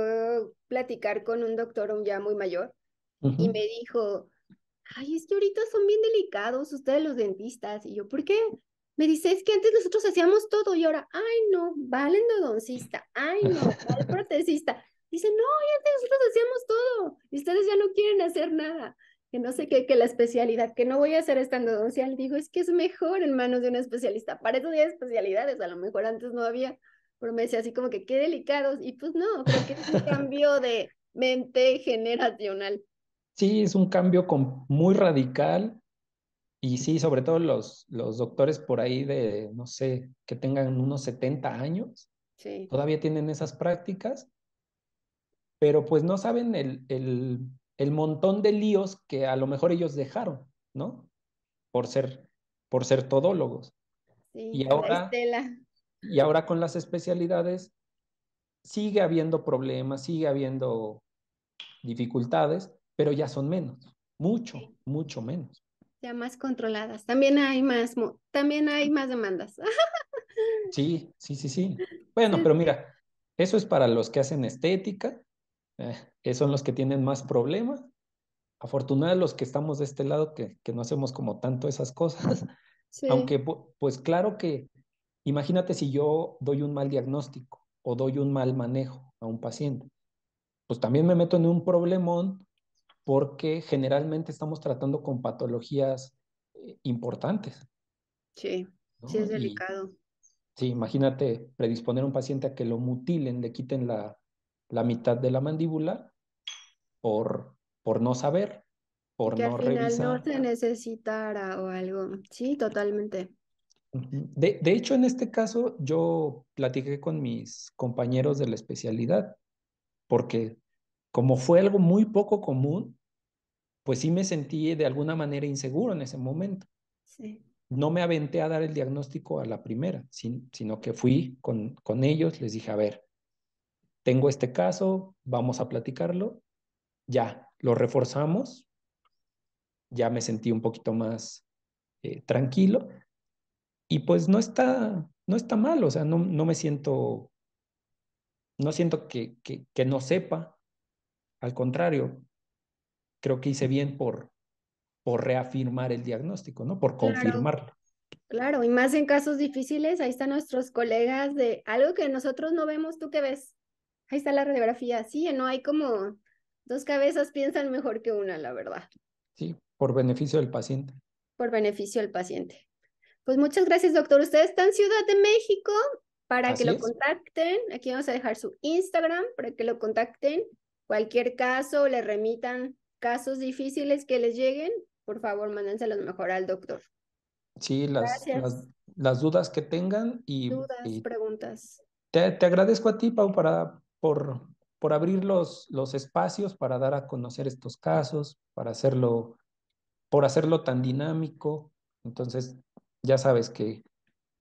Speaker 1: platicar con un doctor ya muy mayor y me
Speaker 2: Ujú.
Speaker 1: dijo, ay, es que ahorita son bien delicados ustedes los dentistas. Y yo, ¿por qué? Me dice, es que antes nosotros hacíamos todo y ahora, ay, no, va el endodoncista, ay, no, va el protecista. Dice, no, y antes nosotros hacíamos todo y ustedes ya no quieren hacer nada. Que no sé qué, que la especialidad, que no voy a hacer esta endodoncia. Le digo, es que es mejor en manos de un especialista. Para eso hay especialidades, a lo mejor antes no había, pero me decía así como que qué delicados. Y pues no, creo que es un cambio de mente generacional.
Speaker 2: Sí, es un cambio muy radical y sí, sobre todo los doctores por ahí de, no sé, que tengan unos 70 años,
Speaker 1: Sí,
Speaker 2: todavía tienen esas prácticas, pero pues no saben el montón de líos que a lo mejor ellos dejaron, ¿no? Por ser, por ser todólogos.
Speaker 1: sí,
Speaker 2: Y
Speaker 1: la
Speaker 2: ahora,
Speaker 1: estela.
Speaker 2: y ahora con las especialidades sigue habiendo problemas, sigue habiendo dificultades, pero ya son menos, mucho, mucho menos.
Speaker 1: Ya más controladas. También hay más, también hay más demandas.
Speaker 2: Sí, sí, sí, sí. Bueno,
Speaker 1: Sí,
Speaker 2: pero
Speaker 1: sí.
Speaker 2: mira, eso es para los que hacen estética, esos son los que tienen más problemas. Afortunados los que estamos de este lado, que no hacemos como tanto esas cosas,
Speaker 1: Sí,
Speaker 2: aunque pues claro que imagínate si yo doy un mal diagnóstico o doy un mal manejo a un paciente, pues también me meto en un problemón porque generalmente estamos tratando con patologías importantes,
Speaker 1: sí, sí
Speaker 2: ¿no?
Speaker 1: es
Speaker 2: Y
Speaker 1: delicado.
Speaker 2: sí, imagínate predisponer a un paciente a que lo mutilen, le quiten la mitad de la mandíbula por, por no saber,
Speaker 1: Y
Speaker 2: por
Speaker 1: que al
Speaker 2: no
Speaker 1: final no
Speaker 2: revisar.
Speaker 1: se necesitara o algo. Sí, totalmente.
Speaker 2: Ujú. De hecho, en este caso, yo platiqué con mis compañeros de la especialidad, porque como fue algo muy poco común, pues sí me sentí de alguna manera inseguro en ese momento.
Speaker 1: Sí,
Speaker 2: No me aventé a dar el diagnóstico a la primera, sino que fui con ellos, les dije, a ver, tengo este caso, vamos a platicarlo, ya, lo reforzamos, ya me sentí un poquito más tranquilo y pues no está mal, o sea, no me siento, no siento que no sepa, al contrario, creo que hice bien por reafirmar el diagnóstico, ¿no? Por
Speaker 1: claro,
Speaker 2: confirmarlo.
Speaker 1: claro. Y más en casos difíciles, ahí están nuestros colegas de algo que nosotros no vemos, ¿tú qué ves? Ahí está la radiografía. Sí, no hay como dos cabezas piensan mejor que una, la verdad,
Speaker 2: Sí, por beneficio del paciente.
Speaker 1: por beneficio del paciente. Pues muchas gracias, doctor. Usted está en Ciudad de México para que
Speaker 2: Así
Speaker 1: lo
Speaker 2: es.
Speaker 1: contacten. Aquí vamos a dejar su Instagram para que lo contacten. Cualquier caso, le remitan casos difíciles que les lleguen, por favor, mándenselos mejor al doctor.
Speaker 2: Sí,
Speaker 1: Gracias.
Speaker 2: las dudas que tengan
Speaker 1: Dudas, preguntas.
Speaker 2: Te agradezco a ti, Pau, por abrir los espacios para dar a conocer estos casos, por hacerlo tan dinámico. Entonces, ya sabes que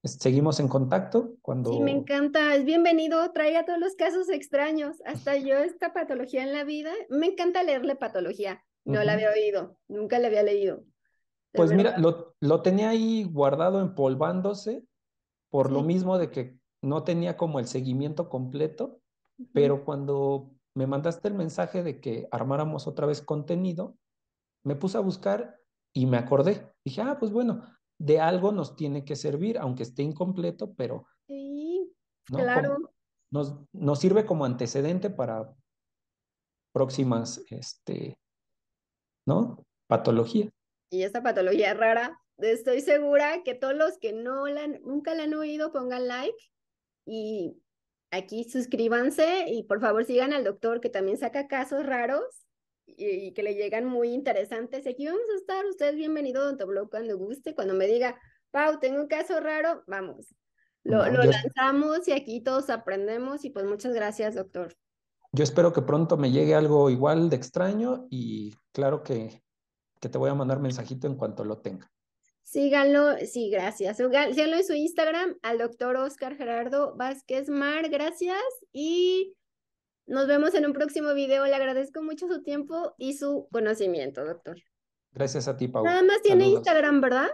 Speaker 2: seguimos en contacto
Speaker 1: Sí, me
Speaker 2: cuando...
Speaker 1: encanta, es bienvenido, traiga todos los casos extraños, hasta yo esta patología en la vida, me encanta leerle patología, no la
Speaker 2: Ujú.
Speaker 1: había oído, nunca la había leído, de
Speaker 2: Pues
Speaker 1: verdad,
Speaker 2: mira, lo tenía ahí guardado empolvándose por lo
Speaker 1: sí.
Speaker 2: mismo de que no tenía como el seguimiento completo,
Speaker 1: Ujú.
Speaker 2: pero cuando me mandaste el mensaje de que armáramos otra vez contenido, me puse a buscar y me acordé. Dije, ah, pues bueno, de algo nos tiene que servir, aunque esté incompleto, pero,
Speaker 1: Sí,
Speaker 2: ¿no?
Speaker 1: claro,
Speaker 2: Nos sirve como antecedente para próximas, ¿no? Patologías.
Speaker 1: y esta patología rara, estoy segura que todos los que nunca la han oído pongan like y aquí suscríbanse y por favor sigan al doctor que también saca casos raros y que le llegan muy interesantes. Y aquí vamos a estar, usted es bienvenido a Odontoblog cuando guste, cuando me diga, Pau, tengo un caso raro, vamos.
Speaker 2: No,
Speaker 1: Lo lanzamos y aquí todos aprendemos y pues muchas gracias, doctor.
Speaker 2: yo espero que pronto me llegue algo igual de extraño y claro que te voy a mandar mensajito en cuanto lo tenga.
Speaker 1: Síganlo, sí, gracias. Síganlo en su Instagram, al doctor Oscar Gerardo Vázquez Mar, gracias y nos vemos en un próximo video. Le agradezco mucho su tiempo y su conocimiento, doctor.
Speaker 2: Gracias a ti, Pau.
Speaker 1: Nada más tiene
Speaker 2: Saludos.
Speaker 1: Instagram, ¿verdad?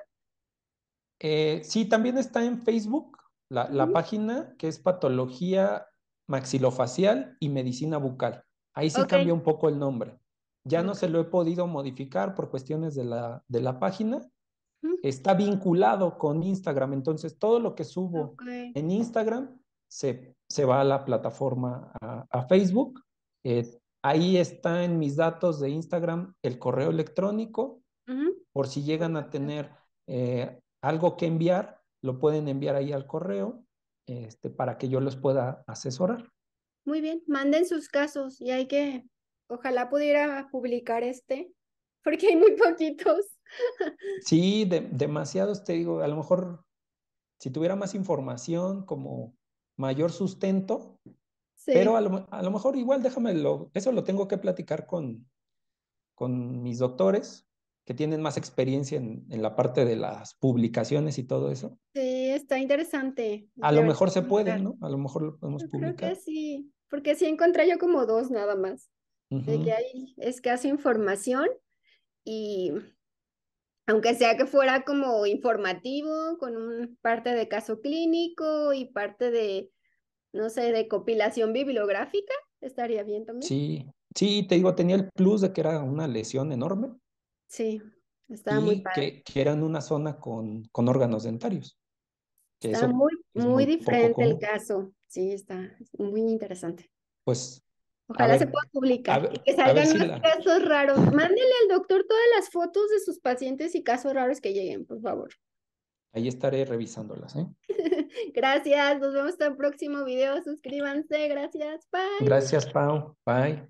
Speaker 2: Sí, también está en Facebook la
Speaker 1: Ujú.
Speaker 2: página que es Patología Maxilofacial y Medicina Bucal. Ahí sí
Speaker 1: Ok.
Speaker 2: cambia un poco el nombre. Ya no
Speaker 1: Ok.
Speaker 2: se lo he podido modificar por cuestiones de la página.
Speaker 1: Ujú.
Speaker 2: Está vinculado con Instagram, entonces todo lo que subo
Speaker 1: Ok.
Speaker 2: en Instagram se va a la plataforma a Facebook. Ahí está en mis datos de Instagram el correo electrónico
Speaker 1: Ujú.
Speaker 2: por si llegan a tener algo que enviar, lo pueden enviar ahí al correo para que yo los pueda asesorar.
Speaker 1: Muy bien. Manden sus casos y hay que, ojalá pudiera publicar este, porque hay muy poquitos.
Speaker 2: Sí, demasiados, te digo, a lo mejor si tuviera más información, como mayor sustento, pero
Speaker 1: Sí.
Speaker 2: a lo mejor igual eso lo tengo que platicar con mis doctores que tienen más experiencia en la parte de las publicaciones y todo eso.
Speaker 1: Sí, está interesante.
Speaker 2: A lo
Speaker 1: Debería
Speaker 2: mejor se puede,
Speaker 1: publicar.
Speaker 2: ¿no? A lo mejor lo podemos
Speaker 1: Yo creo que
Speaker 2: publicar.
Speaker 1: sí, porque sí encontré yo como dos nada más, de que
Speaker 2: Ujú.
Speaker 1: hay escasa información y aunque sea que fuera como informativo, con un parte de caso clínico y parte de, no sé, de compilación bibliográfica, estaría bien también.
Speaker 2: Sí, sí, te digo, tenía el plus de que era una lesión enorme
Speaker 1: Sí, estaba muy
Speaker 2: y
Speaker 1: padre.
Speaker 2: que era en una zona con órganos dentarios, que
Speaker 1: Está
Speaker 2: eso
Speaker 1: muy,
Speaker 2: es
Speaker 1: muy
Speaker 2: muy poco
Speaker 1: diferente el
Speaker 2: común.
Speaker 1: caso. Sí, está muy interesante.
Speaker 2: Pues, a
Speaker 1: Ojalá se pueda
Speaker 2: ver,
Speaker 1: publicar y que
Speaker 2: a ver
Speaker 1: salgan
Speaker 2: si
Speaker 1: más
Speaker 2: la,
Speaker 1: casos raros. Mándele al doctor todas las fotos de sus pacientes y casos raros que lleguen, por favor.
Speaker 2: ahí estaré revisándolas, ¿eh?
Speaker 1: Gracias, nos vemos hasta el próximo video. Suscríbanse, gracias, bye.
Speaker 2: Gracias, Pau. Bye.